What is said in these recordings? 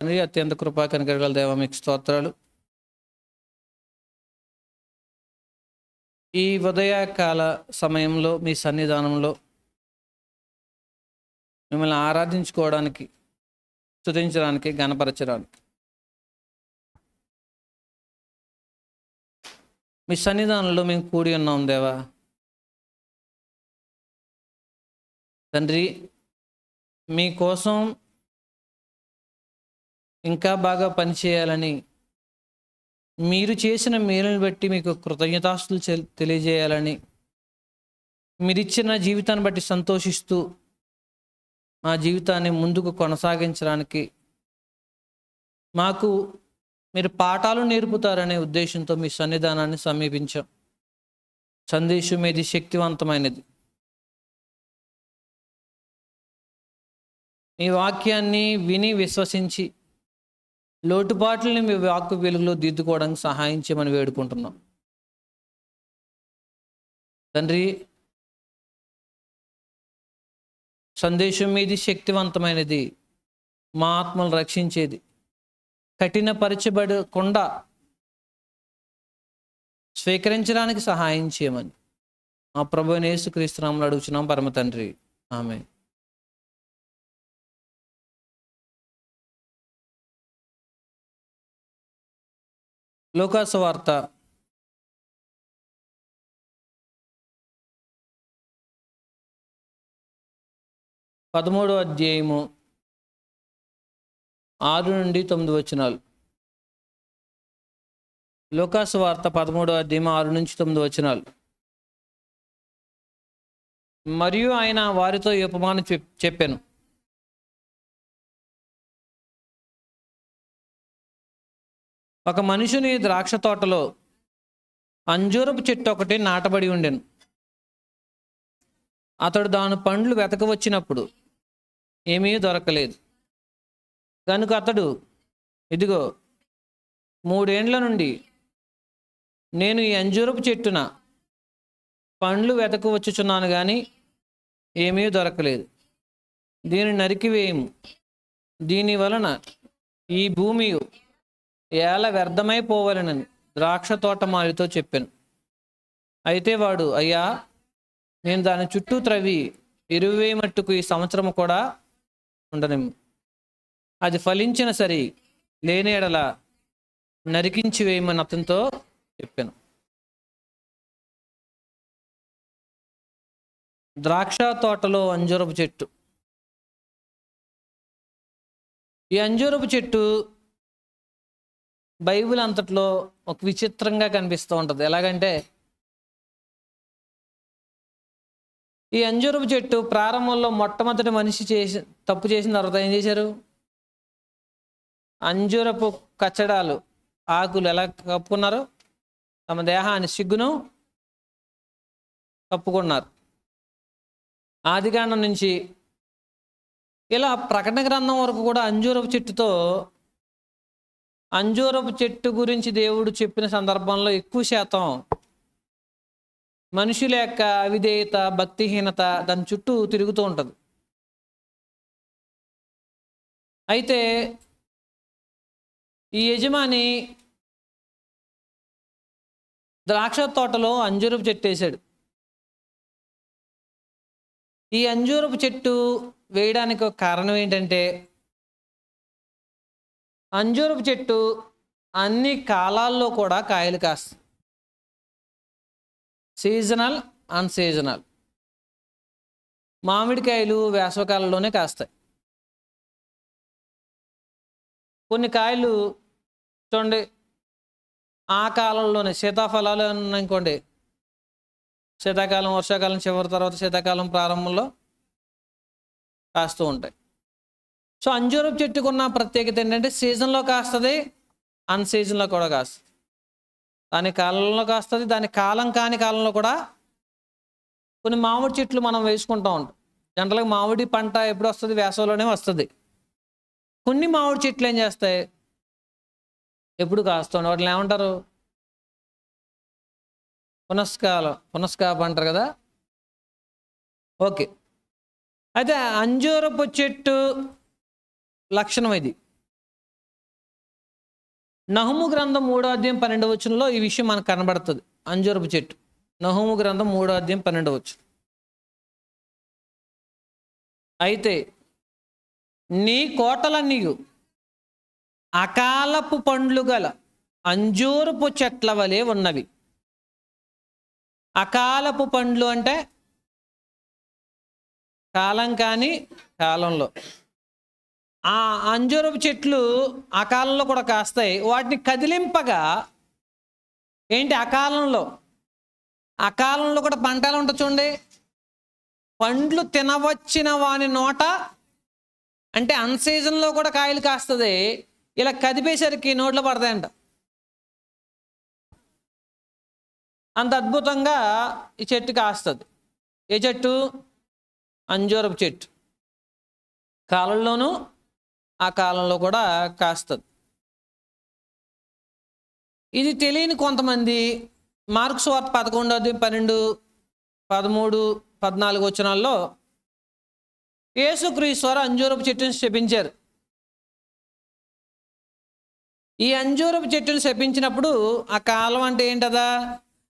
తండ్రి, అత్యంత కృపా కనికరగల దేవ, మీకు స్తోత్రాలు. ఈ ఉదయకాల సమయంలో మీ సన్నిధానంలో మిమ్మల్ని ఆరాధించుకోవడానికి, స్తుతించడానికి, గణపరచడానికి మీ సన్నిధానంలో మేము కూడి ఉన్నాం దేవా. తండ్రి, మీకోసం ఇంకా బాగా పనిచేయాలని, మీరు చేసిన మేలుని బట్టి మీకు కృతజ్ఞతాస్తులు తెలియజేయాలని, మీరిచ్చిన జీవితాన్ని బట్టి సంతోషిస్తూ మా జీవితాన్ని ముందుకు కొనసాగించడానికి, మాకు మీరు పాఠాలు నేర్పుతారనే ఉద్దేశంతో మీ సన్నిధానాన్ని సమీపించాం. సందేశం ఇది శక్తివంతమైనది. మీ వాక్యాన్ని విని విశ్వసించి లోటుపాట్లని మీ వాక్కు వెలుగులో దిద్దుకోవడానికి సహాయం చేయమని వేడుకుంటున్నాం. తండ్రి, సందేశం మీది శక్తివంతమైనది, మా ఆత్మలు రక్షించేది, కఠినపరచబడకుండా స్వీకరించడానికి సహాయం చేయమని మా ప్రభువైన యేసుక్రీస్తు నామములో అడుగుచున్నాం పరమ తండ్రి, ఆమేన్. లూకాసు వార్త 13వ అధ్యాయము 6 నుండి 9 వచనాలు. లూకాసు వార్త 13వ అధ్యాయం 6 నుంచి 9 వచనాలు. మరియు ఆయన వారితో ఈ ఉపమానం చెప్పాను. ఒక మనుషుని ద్రాక్ష తోటలో అంజూరపు చెట్టు ఒకటి నాటబడి ఉండెను. అతడు దాని పండ్లు వెతకవచ్చినప్పుడు ఏమీ దొరకలేదు. కనుక అతడు, ఇదిగో 3 ఏండ్ల నుండి నేను ఈ అంజూరపు చెట్టున పండ్లు వెతకవచ్చుచున్నాను, కానీ ఏమీ దొరకలేదు. దీన్ని నరికివేయము, దీని వలన ఈ భూమి ఏల వ్యర్థమైపోవాలనని ద్రాక్ష తోటమాలితో చెప్పాను. అయితే వాడు, అయ్యా, నేను దాని చుట్టూ త్రవ్వి ఎరువేయమట్టుకు ఈ సంవత్సరం కూడా ఉండనేము. అది ఫలించిన సరి, లేని ఎడల నరికించి వేయమని అతనితో చెప్పాను. ద్రాక్ష తోటలో అంజూరపు చెట్టు. ఈ అంజూరపు చెట్టు బైబిల్ అంతట్లో ఒక విచిత్రంగా కనిపిస్తూ ఉంటుంది. ఎలాగంటే, ఈ అంజూరపు చెట్టు ప్రారంభంలో మొట్టమొదటి మనిషి తప్పు చేసిన తర్వాత ఏం చేశారు? అంజూరపు కచ్చడాలు, ఆకులు ఎలా కప్పుకున్నారు? తమ దేహాన్ని, సిగ్గును కప్పుకున్నారు. ఆదికాండం నుంచి ఇలా ప్రకటన గ్రంథం వరకు కూడా అంజూరపు చెట్టు గురించి దేవుడు చెప్పిన సందర్భంలో ఎక్కువ శాతం మనుషుల యొక్క అవిధేయత, భక్తిహీనత దాని చుట్టూ తిరుగుతూ ఉంటుంది. అయితే ఈ యజమాని ద్రాక్ష తోటలో అంజూరపు చెట్టు వేశాడు. ఈ అంజూరపు చెట్టు వేయడానికి ఒక కారణం ఏంటంటే, అంజూరపు చెట్టు అన్ని కాలాల్లో కూడా కాయలు కాస్తాయి. Seasonal, unseasonal. మామిడికాయలు వేసవకాలంలోనే కాస్తాయి. కొన్ని కాయలు చూడండి, ఆ కాలంలోనే, సీతాఫలాలు అనుకోండి, శీతాకాలం, వర్షాకాలం చివరి తర్వాత శీతాకాలం ప్రారంభంలో కాస్తూ ఉంటాయి. సో అంజూరపు చెట్టుకున్న ప్రత్యేకత ఏంటంటే, సీజన్లో కాస్తుంది, అన్సీజన్లో కూడా కాస్తుంది. దాని కాలంలో కాస్తుంది, దాని కాలం కాని కాలంలో కూడా. కొన్ని మామిడి చెట్లు మనం వేసుకుంటూ ఉంటాం. జనరల్గా మామిడి పంట ఎప్పుడు వస్తుంది? వేసవిలోనే వస్తుంది. కొన్ని మామిడి చెట్లు ఏం చేస్తాయి? ఎప్పుడు కాస్తుంది. వాటిని ఏమంటారు? పునస్కాపం అంటారు కదా. ఓకే, అయితే అంజూరపు చెట్టు లక్షణం ఇది. నహుము గ్రంథం 3:12 ఈ విషయం మనకు కనబడుతుంది. అంజూరపు చెట్టు. నహుము గ్రంథం 3:12. అయితే నీ కోటలన్నీయు అకాలపు పండ్లు గల అంజూరపు చెట్ల వలె ఉన్నవి. అకాలపు పండ్లు అంటే కాలం కాని కాలంలో. ఆ అంజూరపు చెట్లు ఆ కాలంలో కూడా కాస్తాయి. వాటిని కదిలింపగా ఏంటి అకాలంలో కూడా పంట ఎలా ఉంటుంది చూడండి. పండ్లు తినవచ్చిన వాని నోట అంటే అన్సీజన్లో కూడా కాయలు కాస్తుంది. ఇలా కదిపేసరికి నోట్లో పడతాయంట. అంత అద్భుతంగా ఈ చెట్టు కాస్తుంది. ఏ చెట్టు? అంజూరపు చెట్టు. కాలంలోనూ ఆ కాలంలో కూడా కాస్తుంది. ఇది తెలియని కొంతమంది మార్కు సువార్త 11:12, 13, 14 వచనాల్లో యేసుక్రీస్తు వారు అంజూరపు చెట్టుని శపించారు. ఈ అంజూరపు చెట్టుని శపించినప్పుడు ఆ కాలం అంటే ఏంటదా?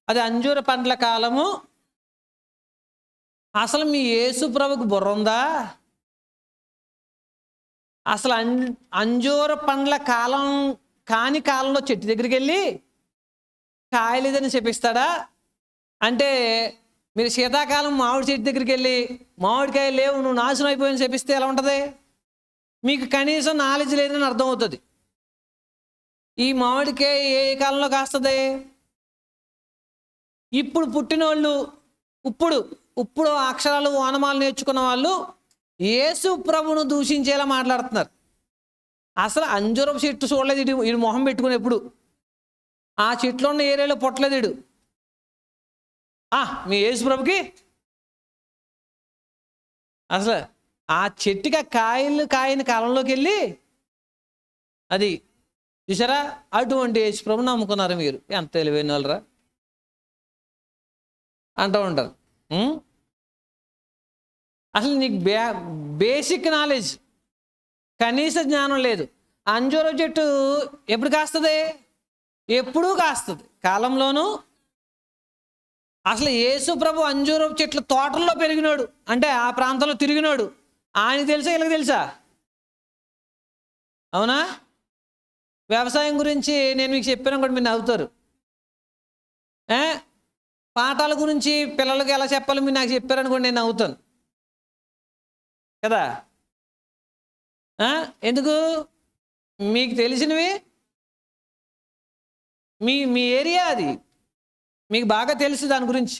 అది అంజూర పండ్ల కాలము. అసలు మీ యేసు ప్రభుకు బుర్ర ఉందా? అసలు అంజూర పండ్ల కాలం కాని కాలంలో చెట్టు దగ్గరికి వెళ్ళి కాయలేదని చెప్పిస్తాడా? అంటే మీరు శీతాకాలం మామిడి చెట్టు దగ్గరికి వెళ్ళి మామిడికాయ లేవు, నువ్వు నాశనం అయిపోయింది చెప్పిస్తే ఎలా ఉంటుంది? మీకు కనీసం నాలెడ్జ్ లేదని అర్థమవుతుంది. ఈ మామిడికాయ ఏ కాలంలో కాస్తుంది? ఇప్పుడు పుట్టినోళ్ళు, ఇప్పుడు అక్షరాలు ఓనమాలు నేర్చుకున్న వాళ్ళు యేసు ప్రభును దూషించేలా మాట్లాడుతున్నారు. అసలు అంజూరపు చెట్టు చూడలేదు వీడు మొహం పెట్టుకుని. ఎప్పుడు ఆ చెట్లో ఉన్న ఏరియాలో పుట్టలేదు వీడు. మీ యేసు ప్రభుకి అసలు ఆ చెట్టుకి ఆ కాయని కాలంలోకి వెళ్ళి అది చూసారా? అటువంటి యేసు ప్రభుని నమ్ముకున్నారు మీరు. ఎంత తెలివైన వాళ్ళరా అంటూ ఉంటారు. అసలు నీకు బేసిక్ నాలెడ్జ్, కనీస జ్ఞానం లేదు. అంజూరపు చెట్టు ఎప్పుడు కాస్తుంది? ఎప్పుడూ కాస్తుంది, కాలంలోనూ. అసలు యేసు ప్రభు అంజూరపు చెట్ల తోటల్లో పెరిగినాడు, అంటే ఆ ప్రాంతంలో తిరిగినాడు. ఆయన తెలుసా? వీళ్ళకి తెలుసా? అవునా? వ్యవసాయం గురించి నేను మీకు చెప్పాను కూడా మీరు నవ్వుతారు. పాఠాల గురించి పిల్లలకి ఎలా చెప్పాలో మీరు నాకు చెప్పారనుకోండి, నేను నవ్వుతాను కదా. ఎందుకు? మీకు తెలిసినవి మీ ఏరియా అది మీకు బాగా తెలుసు దాని గురించి.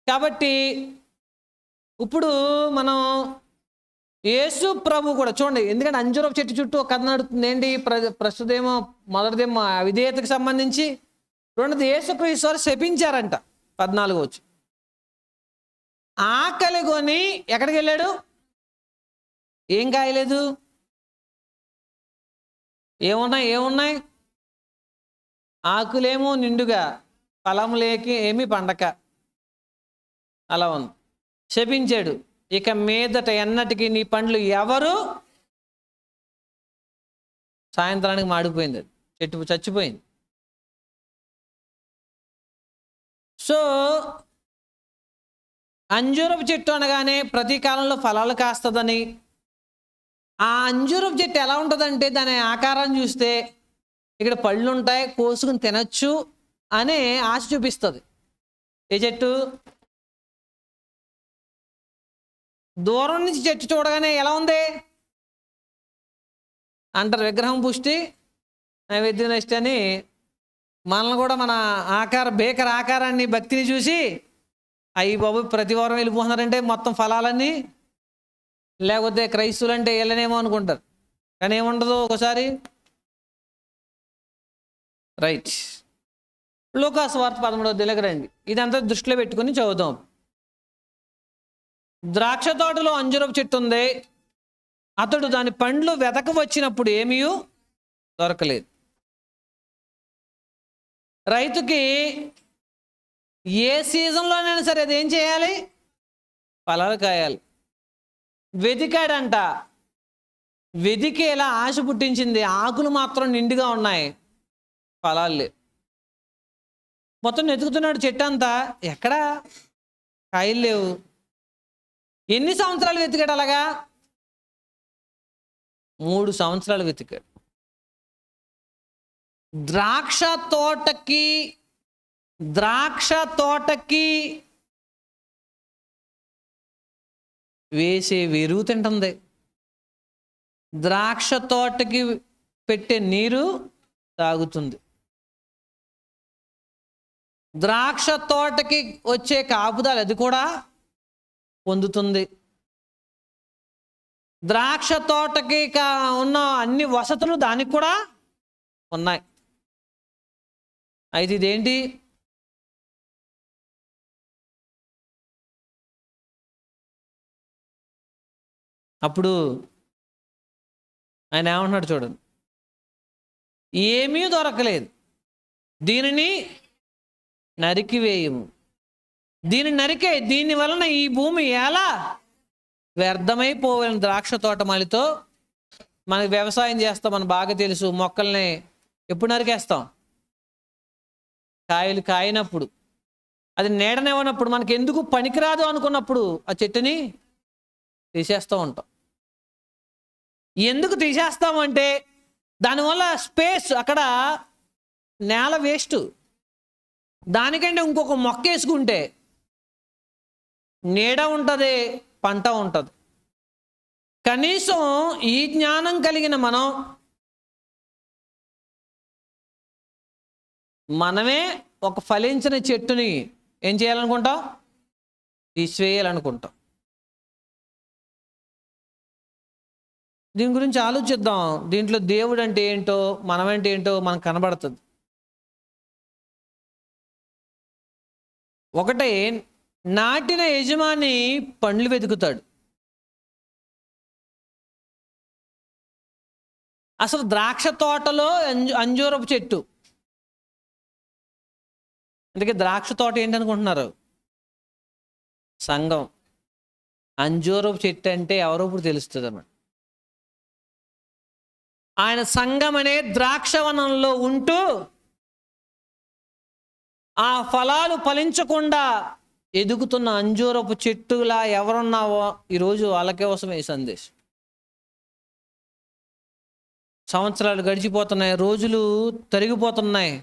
కాబట్టి ఇప్పుడు మనం యేసు ప్రభు కూడా చూడండి, ఎందుకంటే అంజూరపు చెట్టు చుట్టూ ఒక కథ నడుస్తుంది. ఏంటి? ప్రస్తుతేమో మొదటిదేమో అవిధేయతకు సంబంధించి, రెండోది యేసుక్రీస్తు వారు శపించారంట. 14 వచ్చి ఆకలి కొని ఎక్కడికి వెళ్ళాడు? ఏం కాయలేదు. ఏమున్నాయి? ఆకులేమో నిండుగా, ఫలం లేక ఏమి పండక అలా ఉంది. శపించాడు, ఇక మీదట ఎన్నటికీ నీ పండ్లు ఎవరు. సాయంత్రానికి మాడిపోయింది, చెట్టు చచ్చిపోయింది. సో అంజూరపు చెట్టు అనగానే ప్రతి కాలంలో ఫలాలు కాస్తుందని, ఆ అంజూరపు చెట్టు ఎలా ఉంటుందంటే దాని ఆకారం చూస్తే ఇక్కడ పళ్ళు ఉంటాయి, కోసుకుని తినచ్చు అనే ఆశ చూపిస్తుంది. ఏ చెట్టు? దూరం నుంచి చెట్టు చూడగానే ఎలా ఉంది అంటారు, విగ్రహం పుష్టి నైవేద్యం నష్టి అని. మనల్ని కూడా మన బేకర్ ఆకారాన్ని, భక్తిని చూసి అయ్యి బాబు ప్రతి వారం వెళ్ళిపోతున్నారంటే మొత్తం ఫలాలన్నీ, లేకపోతే క్రైస్తువులు అంటే వెళ్ళనేమో అనుకుంటారు. కానీ ఏముండదు ఒకసారి. రైట్. లూకాసు వార్త 13 రండి. ఇదంతా దృష్టిలో పెట్టుకుని చదువుదాం. ద్రాక్ష తోటలో అంజూరపు చెట్టు ఉంది. అతడు దాని పండ్లు వెతక వచ్చినప్పుడు ఏమీ దొరకలేదు. రైతుకి ఏ సీజన్లోనైనా సరే అది ఏం చేయాలి? ఫలాలు కాయాలి. వెతికాడంట, వెదికేలా ఆశ పుట్టించింది. ఆకులు మాత్రం నిండుగా ఉన్నాయి, ఫలాలు లేవు. మొత్తం వెతుకుతున్నాడు చెట్టు అంతా, ఎక్కడా కాయలు లేవు. ఎన్ని సంవత్సరాలు వెతికాడు అలాగా? 3 సంవత్సరాలు వెతికాడు. ద్రాక్ష తోటకి వేసే వెరువు తింటుంది, ద్రాక్ష తోటకి పెట్టే నీరు తాగుతుంది, ద్రాక్ష తోటకి వచ్చే కాపుదాలు అది కూడా పొందుతుంది, ద్రాక్ష తోటకి ఉన్న అన్ని వసతులు దానికి కూడా ఉన్నాయి. అయితే ఇదేంటి? అప్పుడు ఆయన ఏమంటున్నాడు చూడండి, ఏమీ దొరకలేదు, దీనిని నరికివేయము. దీని వలన ఈ భూమి ఎలా వ్యర్థమైపోవాలని. ద్రాక్ష తోటమాలితో మనకి వ్యవసాయం చేస్తాం, మనకు బాగా తెలుసు. మొక్కల్ని ఎప్పుడు నరికేస్తాం? కాయలు కాయినప్పుడు, అది నీడనివ్వనప్పుడు, మనకి ఎందుకు పనికిరాదు అనుకున్నప్పుడు ఆ చెట్టుని తీసేస్తూ ఉంటాం. ఎందుకు తీసేస్తామంటే దానివల్ల స్పేస్, అక్కడ నేల వేస్ట్. దానికంటే ఇంకొక మొక్క వేసుకుంటే నీడ ఉంటుంది, పంట ఉంటుంది. కనీసం ఈ జ్ఞానం కలిగిన మనమే ఒక ఫలించిన చెట్టుని ఏం చేయాలనుకుంటాం? తీసివేయాలనుకుంటాం. దీని గురించి ఆలోచిద్దాం. దీంట్లో దేవుడు అంటే ఏంటో, మనమేంటి ఏంటో మనకు కనబడుతుంది. ఒకటే, నాటిన యజమాని పండ్లు వెతుకుతాడు. అసలు ద్రాక్ష తోటలో అంజూరపు చెట్టు, అందుకే ద్రాక్ష తోట ఏంటనుకుంటున్నారు? సంఘం. అంజూరపు చెట్టు అంటే ఎవరో ఇప్పుడు తెలుస్తుంది అన్నమాట. ఆయన సంఘం అనే ద్రాక్షవనంలో ఉంటూ ఆ ఫలాలు ఫలించకుండా ఎదుగుతున్న అంజూరపు చెట్టులా ఎవరున్నావో ఈరోజు వాళ్ళకే కోసం ఈ సందేశం. సంవత్సరాలు గడిచిపోతున్నాయి, రోజులు తరిగిపోతున్నాయి.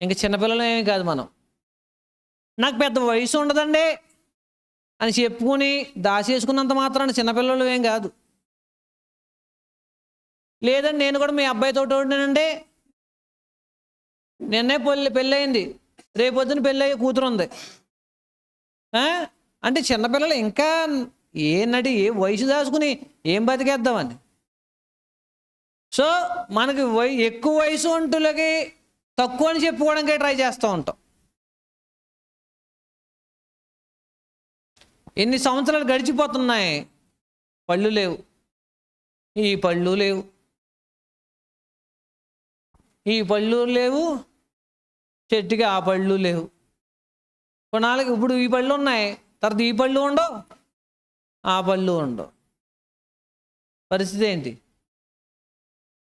ఇంక చిన్నపిల్లలు ఏమీ కాదు మనం. నాకు పెద్ద వయసు ఉండదండి అని చెప్పుకుని దాచేసుకున్నంత మాత్రాన చిన్నపిల్లలు ఏం కాదు. లేదండి నేను కూడా మీ అబ్బాయితో ఉంటానండి, నిన్నే పెళ్ళయింది, రేపొద్దున పెళ్ళయ్యే కూతురు ఉంది అంటే చిన్నపిల్లలు ఇంకా ఏ వయసు దాచుకుని ఏం బతికేద్దామని. సో మనకి ఎక్కువ వయసు అంటులకి తక్కువ అని చెప్పుకోవడానికి ట్రై చేస్తూ ఉంటాం. ఎన్ని సంవత్సరాలు గడిచిపోతున్నాయి, పళ్ళు లేవు, ఈ పళ్ళు లేవు, ఈ పళ్ళు లేవు, చెట్టుకి ఆ పళ్ళు లేవు. కొన్నాళ్ళకి ఇప్పుడు ఈ పళ్ళు ఉన్నాయి, తర్వాత ఈ పళ్ళు ఉండవు, ఆ పళ్ళు ఉండవు. పరిస్థితి ఏంటి?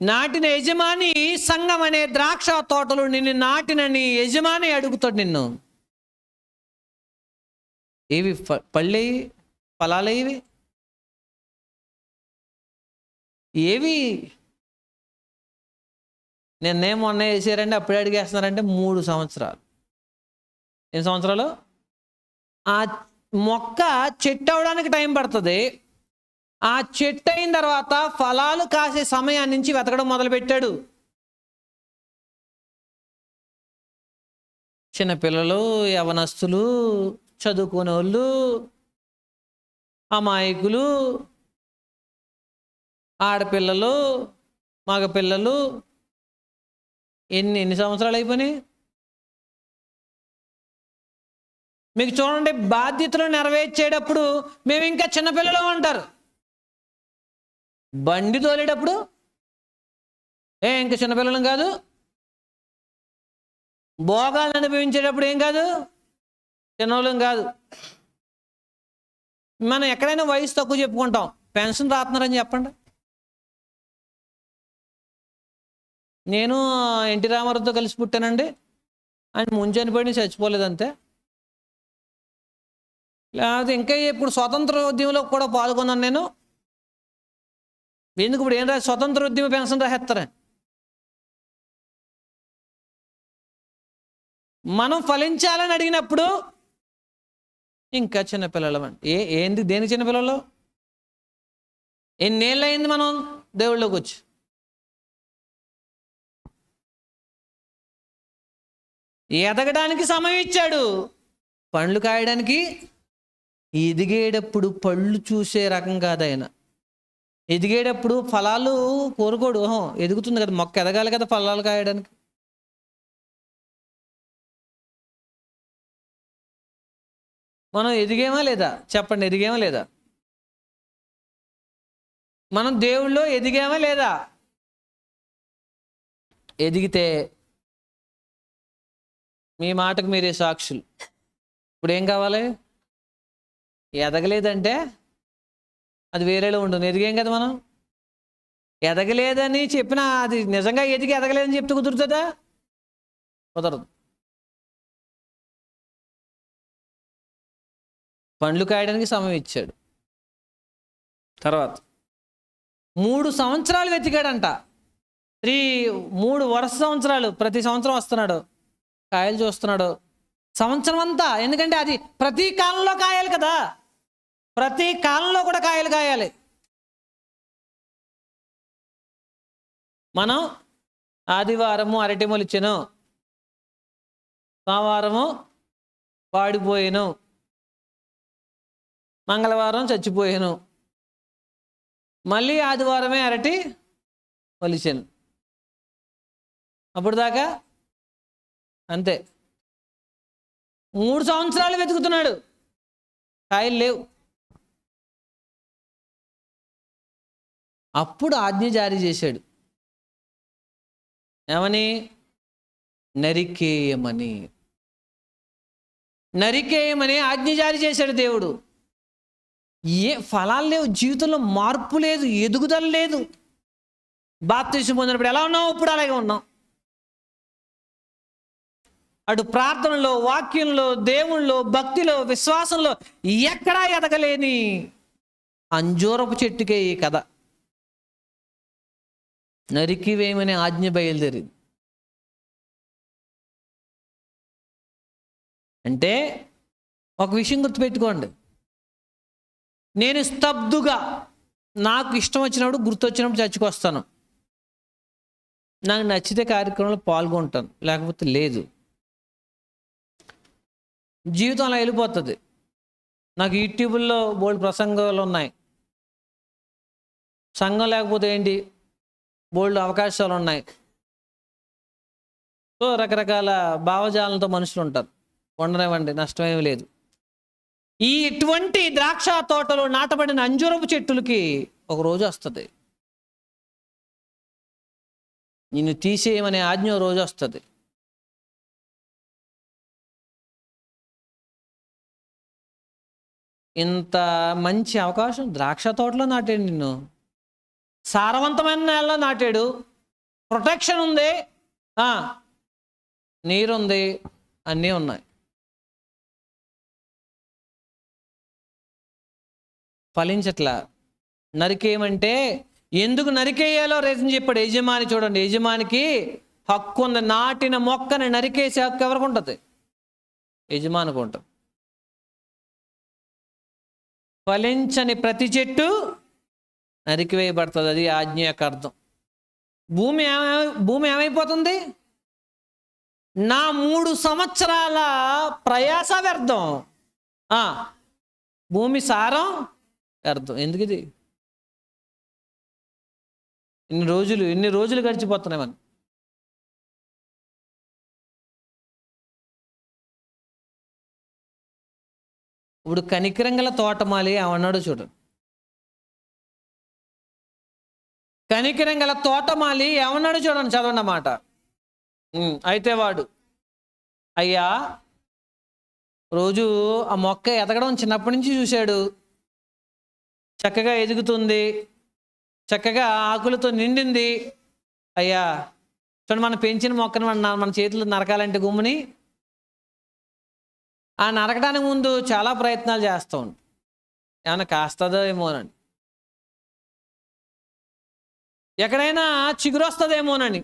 నాటిన యజమాని సంఘం అనే ద్రాక్ష తోటలు నిన్ను నాటిన నీ యజమాని అడుగుతాడు నిన్ను, ఏవి పళ్ళేవి, ఫలాలేవి, ఏవి? నిన్నే మొన్న వేసారండి, అప్పుడే అడిగేస్తున్నారంటే 3 సంవత్సరాలు. ఎన్ని సంవత్సరాలు? ఆ మొక్క చెట్టు అవడానికి టైం పడుతుంది. ఆ చెట్టు అయిన తర్వాత ఫలాలు కాసే సమయాన్ని నుంచి వెతకడం మొదలుపెట్టాడు. చిన్నపిల్లలు, యవనస్తులు, చదువుకునే వాళ్ళు, అమాయకులు, ఆడపిల్లలు, మగపిల్లలు, ఎన్ని సంవత్సరాలు అయిపోయినాయి మీకు చూడండి. బాధ్యతలు నెరవేర్చేటప్పుడు మేము ఇంకా చిన్నపిల్లలు అంటారు. బండి తోలేటప్పుడు ఇంకా చిన్నపిల్లలం కాదు. భోగాలను అనుభవించేటప్పుడు ఏం కాదు, చిన్నోళ్ళం కాదు. మనం ఎక్కడైనా వయసు తక్కువ చెప్పుకుంటాం, పెన్షన్ రాస్తున్నారని చెప్పండి. నేను ఎన్టీ రామారావుతో కలిసి పుట్టానండి, ఆయన ముందు చనిపోయి చచ్చిపోలేదంతే. లేకపోతే ఇంకా ఇప్పుడు స్వతంత్ర ఉద్యమంలో కూడా పాల్గొన్నాను నేను, ఎందుకు ఇప్పుడు ఏం రాదు, స్వతంత్ర ఉద్యమ పెన్షన్ రాసేస్తారా? మనం ఫలించాలని అడిగినప్పుడు ఇంకా చిన్నపిల్లలు అండి. ఏంది దేని చిన్నపిల్లలు? ఎన్నేళ్ళు అయింది మనం దేవుళ్ళలోకి వచ్చి? ఎదగడానికి సమయం ఇచ్చాడు, పండ్లు కాయడానికి. ఎదిగేటప్పుడు పళ్ళు చూసే రకం కాదు ఆయన. ఎదిగేటప్పుడు ఫలాలు కోరుకోడు. ఎదుగుతుంది కదా మొక్క, ఎదగాలి కదా ఫలాలు కాయడానికి. మనం ఎదిగేమా లేదా చెప్పండి? ఎదిగేమా లేదా? మనం దేవుళ్ళో ఎదిగామా లేదా? ఎదిగితే మీ మాటకు మీరే సాక్షులు. ఇప్పుడు ఏం కావాలి? ఎదగలేదంటే అది వేరేలో ఉంటుంది. ఎదిగాం కదా మనం. ఎదగలేదని చెప్పినా అది నిజంగా ఎదగలేదని చెప్తే కుదురుతుందా? కుదరదు. పండ్లు కాయడానికి సమయం ఇచ్చాడు. తర్వాత 3 సంవత్సరాలు వెతికాడంట. 3 వరుస సంవత్సరాలు, ప్రతి సంవత్సరం వస్తున్నాడు, కాయలు చూస్తున్నాడు సంవత్సరం అంతా. ఎందుకంటే అది ప్రతి కాలంలో కాయాలి కదా, ప్రతి కాలంలో కూడా కాయలు కాయాలి. మనం ఆదివారము అరటి మొలిచెను, సోమవారము వాడిపోయాను, మంగళవారం చచ్చిపోయాను, మళ్ళీ ఆదివారమే అరటి మొలిచాను. అప్పుడు దాకా అంతే. 3 సంవత్సరాలు వెతుకుతున్నాడు, కాయలు లేవు. అప్పుడు ఆజ్ఞ జారీ చేశాడు. ఏమని? నరికేయమని. నరికేయమని ఆజ్ఞ జారీ చేశాడు దేవుడు. ఫలాలు లేవు, జీవితంలో మార్పు లేదు, ఎదుగుదల లేదు. బాప్తిసం పొందినప్పుడు ఎలా ఉన్నావు, ఇప్పుడు అలాగే ఉన్నాం. అటు ప్రార్థనలో, వాక్యంలో, దేవుళ్ళలో, భక్తిలో, విశ్వాసంలో ఎక్కడా ఎదగలేని అంజూరపు చెట్టుకే ఈ కథ. నరికివేయమనే ఆజ్ఞ బయలుదేరింది. అంటే ఒక విషయం గుర్తుపెట్టుకోండి, నేను స్తబ్దుగా నాకు ఇష్టం వచ్చినప్పుడు, గుర్తొచ్చినప్పుడు చర్చికి వస్తాను. నాకు నచ్చితే కార్యక్రమంలో పాల్గొంటాను, లేకపోతే లేదు. జీవితం అలా వెళ్ళిపోతుంది. నాకు యూట్యూబ్లో బోల్డ్ ప్రసంగాలు ఉన్నాయి. సంఘం లేకపోతే ఏంటి, బోల్డ్ అవకాశాలు ఉన్నాయి. సో రకరకాల భావజాలంతో మనుషులు ఉంటారు, ఉండనివ్వండి, నష్టమేమి లేదు. ఇటువంటి ద్రాక్ష తోటలో నాటబడిన అంజూరపు చెట్టులకి ఒక రోజు వస్తుంది, నిన్ను తీసేయమనే ఆజ్ఞ రోజు వస్తుంది. ఇంత మంచి అవకాశం ద్రాక్ష తోటలో నాటాడు నిన్ను. సారవంతమైన నేలలో నాటాడు, ప్రొటెక్షన్ ఉంది, నీరుంది, అన్నీ ఉన్నాయి. ఫలించట్లా. నరికేయమంటే ఎందుకు నరికేయాలో రీజన్ చెప్పాడు యజమాని. చూడండి, యజమానికి హక్కు ఉంది. నాటిన మొక్కని నరికేసే హక్కు ఎవరికి ఉంటుంది? యజమానికి ఉంటుంది. ఫలించని ప్రతి చెట్టు నరికివేయబడుతుంది. అది ఆజ్ఞ యొక్క అర్థం. భూమి ఏమైపోతుంది? నా 3 సంవత్సరాల ప్రయాస వ్యర్థం, భూమి సారం వ్యర్థం. ఎందుకు ఇది? ఇన్ని రోజులు గడిచిపోతున్నాయి మనం. ఇప్పుడు కనికరంగల తోటమాలి ఏమన్నాడు చూడండి. కనికరంగల తోటమాలి ఏమన్నాడు చూడండి, చదవండి అన్నమాట. అయితే వాడు, అయ్యా, రోజు ఆ మొక్క ఎదగడం చిన్నప్పటి నుంచి చూశాడు, చక్కగా ఎదుగుతుంది, చక్కగా ఆకులతో నిండింది. అయ్యా చూడండి, మనం పెంచిన మొక్కను మన చేతులు నరకాలంటే గుమ్ముని ఆ నరకడానికి ముందు చాలా ప్రయత్నాలు చేస్తూ ఉంటాం. ఏమన్నా కాస్తుందో ఏమోనని, ఎక్కడైనా చిగురు వస్తుందేమోనని,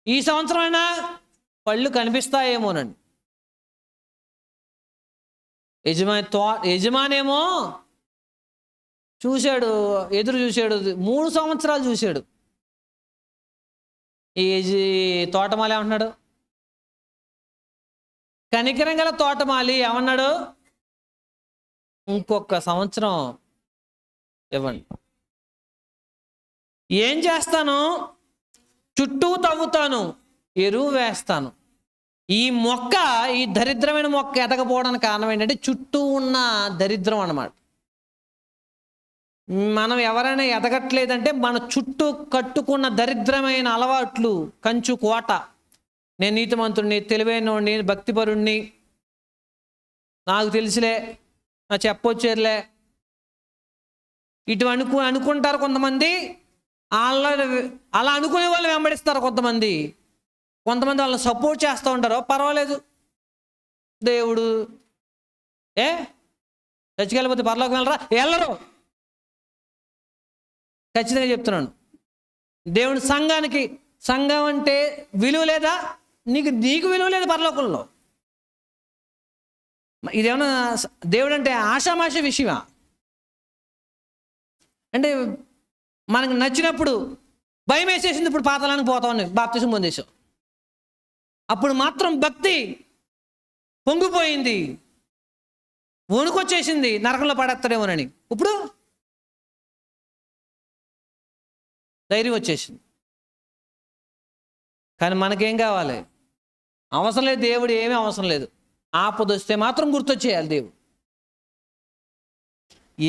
ఈ సంవత్సరం అయినా పళ్ళు కనిపిస్తాయేమోనని. యజమానేమో చూశాడు, ఎదురు చూశాడు, 3 సంవత్సరాలు చూశాడు. ఈ తోటమాలి ఏమన్నాడు? కనికరం గల తోటమాలి ఏమన్నాడు? ఇంకొక సంవత్సరం ఇవ్వండి. ఏం చేస్తాను? చుట్టూ తవ్వుతాను, ఎరువు వేస్తాను. ఈ మొక్క, ఈ దరిద్రమైన మొక్క ఎదగపోవడానికి కారణం ఏంటంటే చుట్టూ ఉన్న దరిద్రం అన్నమాట. మనం ఎవరైనా ఎదగట్లేదంటే మన చుట్టూ కట్టుకున్న దరిద్రమైన అలవాట్లు, కంచు కోట. నేను నీతిమంతుడిని, తెలివైనోడిని, భక్తిపరుణ్ణి, నాకు తెలిసిలే, నా చెప్పొచ్చేరులే, ఇటు అనుకుంటారు కొంతమంది. అలా అనుకునే వాళ్ళు వెంబడిస్తారు కొంతమంది. కొంతమంది వాళ్ళని సపోర్ట్ చేస్తూ ఉంటారు. పర్వాలేదు, దేవుడు చర్చికి వెళ్ళిపోతే పరలోకి వెళ్ళరా? వెళ్ళరు. ఖచ్చితంగా చెప్తున్నాను. దేవుని సంఘం అంటే విలువ లేదా? నీకు విలువ లేదు పరలోకంలో. ఇదేమన్నా దేవుడు అంటే ఆషామాష విషయమా? అంటే మనకు నచ్చినప్పుడు భయం వేసేసింది, ఇప్పుడు పాతాళానికి పోతామని బాప్తిసం పొందేశాం. అప్పుడు మాత్రం భక్తి పొంగిపోయింది, వణుకొచ్చేసింది, నరకంలో పడేస్తాడేమోనని. ఇప్పుడు ధైర్యం వచ్చేసింది. కానీ మనకేం కావాలి? అవసరం లేదు, దేవుడు ఏమీ అవసరం లేదు. ఆపద వస్తే మాత్రం గుర్తొచ్చేయాలి దేవుడు.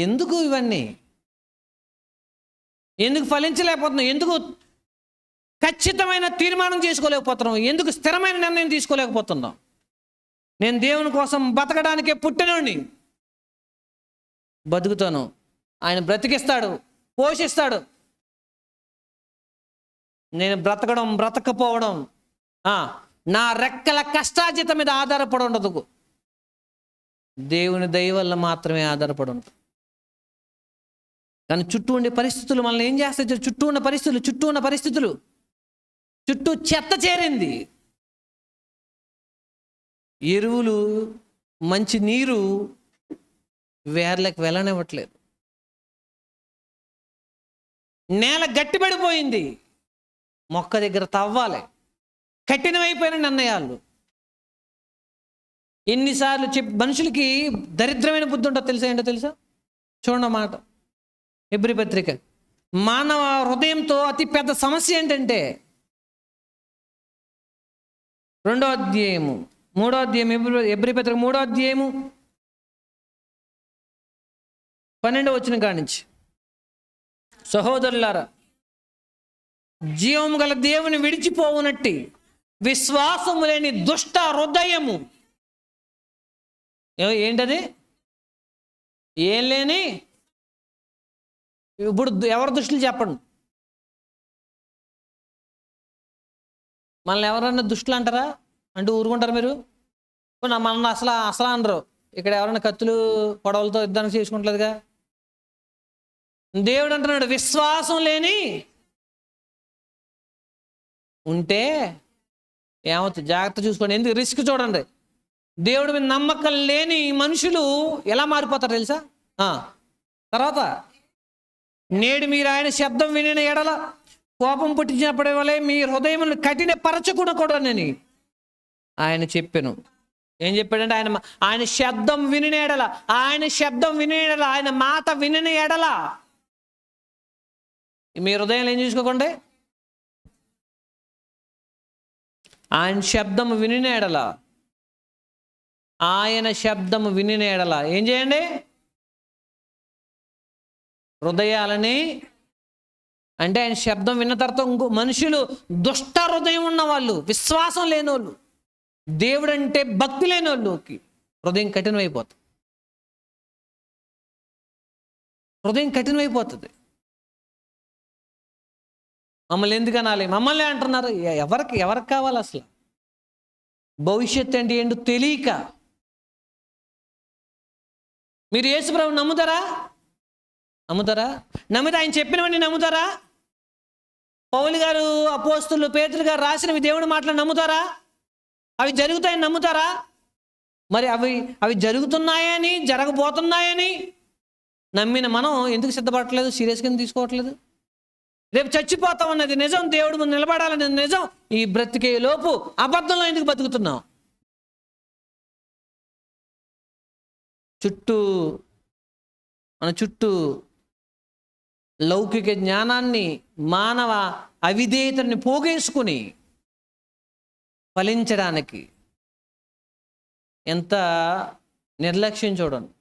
ఎందుకు ఇవన్నీ? ఎందుకు ఫలించలేకపోతున్నాం? ఎందుకు ఖచ్చితమైన తీర్మానం చేసుకోలేకపోతున్నాం? ఎందుకు స్థిరమైన నిర్ణయం తీసుకోలేకపోతున్నాం? నేను దేవుని కోసం బతకడానికే పుట్టినోడిని, బతుకుతాను. ఆయన బ్రతికిస్తాడు, పోషిస్తాడు. నేను బ్రతకపోవడం నా రెక్కల కష్టార్జితం మీద ఆధారపడి ఉండదు, దేవుని దయ వల్ల మాత్రమే ఆధారపడి ఉంటుంది. కానీ చుట్టూ ఉండే పరిస్థితులు మనల్ని ఏం చేస్తాయి? చుట్టూ ఉన్న పరిస్థితులు చుట్టూ చెత్త చేరింది. ఎరువులు, మంచి నీరు వేర్లకు వెళ్ళనివ్వట్లేదు. నేల గట్టిపడిపోయింది, మొక్క దగ్గర తవ్వాలి. కఠినమైపోయిన నిర్ణయాలు. ఎన్నిసార్లు మనుషులకి దరిద్రమైన బుద్ధి ఉంటుందో తెలుసా? చూడండి మాట, హెబ్రీ పత్రిక. మానవ హృదయంతో అతి పెద్ద సమస్య ఏంటంటే 2వ అధ్యాయము 3వ అధ్యాయం, హెబ్రీ పత్రిక 3వ అధ్యాయము 12వ వచనం కాడి నుంచి, సహోదరులారా, జీవము గల దేవుని విడిచిపోవునట్టి విశ్వాసము లేని దుష్ట హృదయము. ఏంటది? ఏం లేని. ఇప్పుడు ఎవరు దుష్టులు చెప్పండి? మనల్ని ఎవరన్నా దుష్టులు అంటారా? అంటే ఊరుకుంటారు మీరు? మనల్ని అసలు అనరు. ఇక్కడ ఎవరైనా కత్తులు పొడవలతో యుద్ధానికి చేసుకుంటలేదుగా. దేవుడు అంటున్నాడు, విశ్వాసం లేని ఉంటే ఏమవుతుంది? జాగ్రత్త చూసుకోండి. ఎందుకు? రిస్క్ చూడండి. దేవుడి మీద నమ్మకం లేని మనుషులు ఎలా మారిపోతారు తెలుసా? తర్వాత, నేడు మీరు ఆయన శబ్దం వినిన ఎడల కోపం పుట్టించినప్పటి వలె మీ హృదయములను కఠిన పరచకూడని ఆయన చెప్పాను. ఏం చెప్పాడంటే, ఆయన శబ్దం వినిన ఎడల, ఆయన మాట వినిన ఎడల మీ హృదయాలు ఏం చూసుకోకండి. ఆయన శబ్దం వినిన ఎడల, ఏం చేయండి? హృదయాలని, అంటే ఆయన శబ్దం విన్న తర్వాత ఇంకో మనుషులు దుష్ట హృదయం ఉన్నవాళ్ళు, విశ్వాసం లేనోళ్ళు, దేవుడు అంటే భక్తి లేనోళ్ళకి హృదయం కఠినమైపోతుంది. హృదయం కఠినమైపోతుంది. మమ్మల్ని ఎందుకు అనాలి, మమ్మల్ని అంటున్నారు. ఎవరికి కావాలి అసలు? భవిష్యత్తు అంటే ఏంటో తెలియక మీరు యేసుప్రభువుని నమ్ముతారా? నమ్మితే ఆయన చెప్పినవన్నీ నమ్ముతారా? పౌలు గారు, అపోస్తులు, పేతురు గారు రాసినవి దేవుని మాటలు నమ్ముతారా? అవి జరుగుతాయని నమ్ముతారా? మరి అవి జరుగుతున్నాయని, జరగబోతున్నాయని నమ్మిన మనం ఎందుకు సిద్ధపడట్లేదు, సీరియస్గా తీసుకోవట్లేదు? రేపు చచ్చిపోతామన్నది నిజం, దేవుడు ముందు నిలబడాలనేది నిజం. ఈ బ్రతికే లోపు అబద్ధంలో ఎందుకు బతుకుతున్నాం? మన చుట్టూ లౌకిక జ్ఞానాన్ని, మానవ అవిధేయతని పోగేసుకుని ఫలించడానికి ఎంత నిర్లక్ష్యం చూడండి.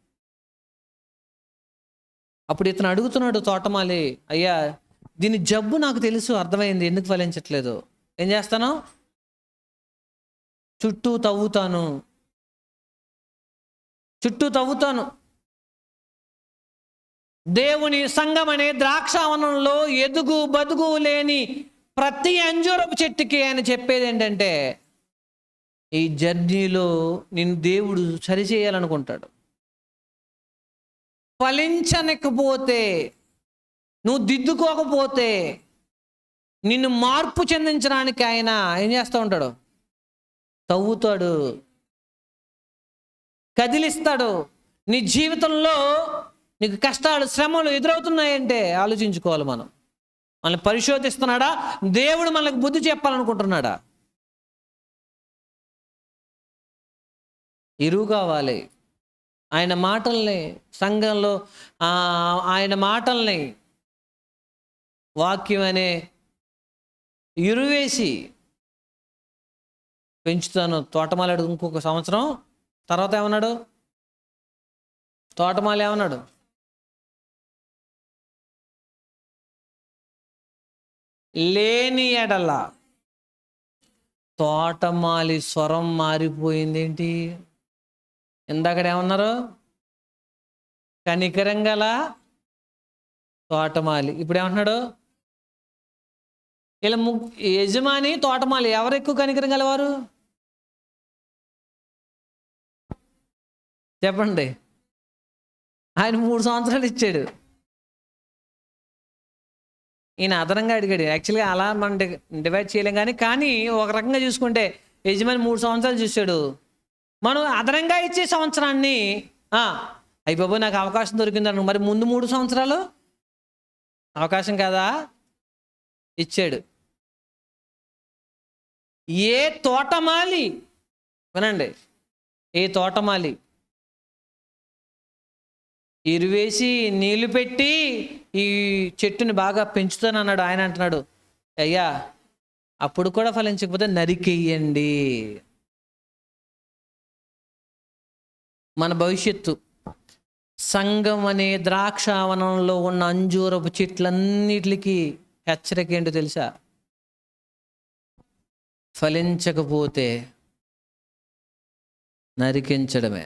అప్పుడు ఇతను అడుగుతున్నాడు తోటమాలి, అయ్యా దీని జబ్బు నాకు తెలుసు, అర్థమైంది, ఎందుకు ఫలించట్లేదు? ఏం చేస్తాను? చుట్టూ తవ్వుతాను. దేవుని సంఘం అనే ద్రాక్షావనంలో ఎదుగు బదుగు లేని ప్రతి అంజూరపు చెట్టుకి ఆయన చెప్పేది ఏంటంటే, ఈ జర్నీలో నిన్ను దేవుడు సరిచేయాలనుకుంటాడు. ఫలించనకపోతే, నువ్వు దిద్దుకోకపోతే, నిన్ను మార్పు చెందించడానికి ఆయన ఏం చేస్తూ ఉంటాడు? తవ్వుతాడు, కదిలిస్తాడు. నీ జీవితంలో నీకు కష్టాలు, శ్రమలు ఎదురవుతున్నాయంటే ఆలోచించుకోవాలి. మనల్ని పరిశోధిస్తున్నాడా? దేవుడు మనకు బుద్ధి చెప్పాలనుకుంటున్నాడా? ఎరువు కావాలి. ఆయన మాటల్ని సంఘంలో, ఆయన మాటల్ని, వాక్యం అనే ఎరువేసి పెంచుతాను. తోటమాలాడు ఇంకొక సంవత్సరం తర్వాత ఏమన్నాడు? తోటమాలి ఏమన్నాడు? లేని ఎడల. తోటమాలి స్వరం మారిపోయింది. ఏంటి? ఇందాక ఏమన్నారు? కనికరం గల తోటమాలి. ఇప్పుడు ఏమంటున్నాడు? ఇలా యజమాని, తోటమాలి ఎవరు ఎక్కువ కనికరం గలవారు? చెప్పండి. ఆయన 3 సంవత్సరాలు ఇచ్చాడు, ఈయన అదనంగా అడిగాడు. యాక్చువల్గా అలా మనం డివైడ్ చేయలేం, కానీ ఒక రకంగా చూసుకుంటే యజమాని 3 సంవత్సరాలు చూశాడు. మనం అదనంగా ఇచ్చే సంవత్సరాన్ని అయిపోయి నాకు అవకాశం దొరికిందను, మరి ముందు 3 సంవత్సరాలు అవకాశం కదా ఇచ్చాడు. ఏ తోటమాలి, వినండి, ఏ తోటమాలి ఎరువేసి నీళ్లు పెట్టి ఈ చెట్టుని బాగా పెంచుతానన్నాడు. ఆయన అంటున్నాడు, అయ్యా అప్పుడు కూడా ఫలించకపోతే నరికేయండి. మన భవిష్యత్తు సంఘం అనే ద్రాక్షావనంలో ఉన్న అంజూరపు చెట్లన్నిటికీ హెచ్చరిక ఏంటో తెలుసా? ఫలించకపోతే నరికించడమే.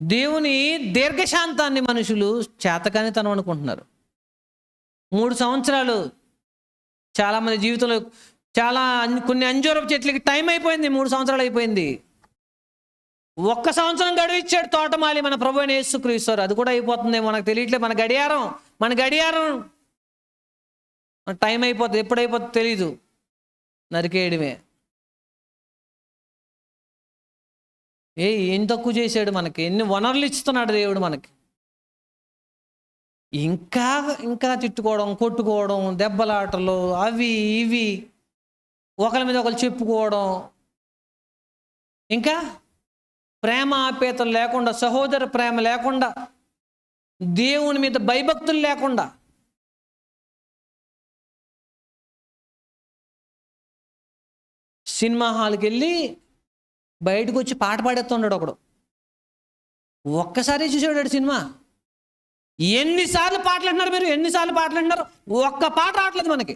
దేవుని దీర్ఘశాంతాన్ని మనుషులు చేతకానితనం అనుకుంటున్నారు. 3 సంవత్సరాలు చాలామంది జీవితంలో కొన్ని అంజూరపు చెట్లకి టైం అయిపోయింది. 3 సంవత్సరాలు అయిపోయింది. 1 సంవత్సరం గడువు ఇచ్చాడు తోటమాలి, మన ప్రభువైన యేసుక్రీస్తు. అది కూడా అయిపోతుందేమో మనకు తెలియట్లేదు. మన గడియారం టైం అయిపోతుంది, ఎప్పుడైపోతుందో తెలీదు. నరికేయడమే. ఏం తక్కువ చేశాడు మనకి? ఎన్ని వనరులు ఇస్తున్నాడు దేవుడు మనకి. ఇంకా తిట్టుకోవడం, కొట్టుకోవడం, దెబ్బలాటలు, అవి ఇవి, ఒకరి మీద ఒకరు చెప్పుకోవడం, ఇంకా ప్రేమ ఆప్యాయతలు లేకుండా, సహోదర ప్రేమ లేకుండా, దేవుని మీద భయభక్తులు లేకుండా, సినిమా హాల్కి వెళ్ళి బయటకు వచ్చి పాట పాడేస్తున్నాడు ఒకడు. ఒక్కసారి చూసాడు సినిమా. ఎన్నిసార్లు పాటలు అంటున్నారు మీరు? ఎన్నిసార్లు పాటలు అంటున్నారు? ఒక్క పాట రావట్లేదు మనకి.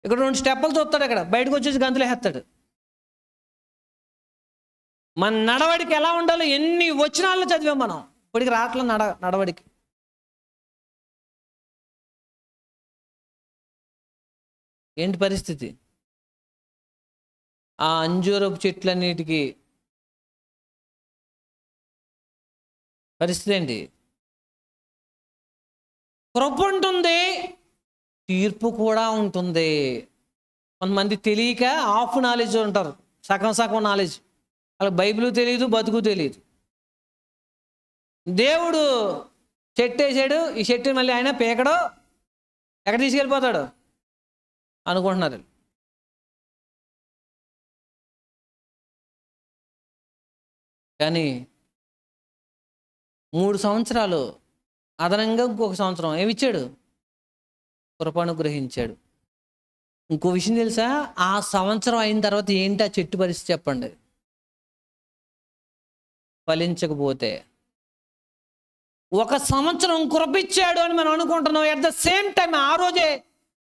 ఇక్కడ 2 స్టెప్పులు చూస్తాడు, ఇక్కడ బయటకు వచ్చేసి గంతులు వేస్తాడు. మన నడవడికి ఎలా ఉండాలో ఎన్ని వచనాలు చదివాం మనం. ఇప్పటికి రావట్లే నడవడికి. ఏంటి పరిస్థితి? ఆ అంజూరపు చెట్లన్నిటికీ పరిస్థితి ఏంటి? కృప ఉంటుంది, తీర్పు కూడా ఉంటుంది. కొంతమంది తెలియక హాఫ్ నాలెడ్జ్ ఉంటారు, సగం నాలెడ్జ్. వాళ్ళకి బైబిల్ తెలియదు, బతుకు తెలియదు. దేవుడు చెట్టు వేసాడు, ఈ చెట్టుని మళ్ళీ ఆయన పీకడు, ఎక్కడ తీసుకెళ్ళిపోతాడు అనుకుంటున్నారు. కానీ 3 సంవత్సరాలు అదనంగా ఇంకొక సంవత్సరం ఏమిచ్చాడు? కృపానుగ్రహించాడు. ఇంకో విషయం తెలుసా? ఆ సంవత్సరం అయిన తర్వాత ఏంటి ఆ చెట్టు పరిస్థితి చెప్పండి. ఫలించకపోతే 1 సంవత్సరం కృపిచ్చాడు అని మనం అనుకుంటున్నాం. ఎట్ ద సేమ్ టైం ఆ రోజే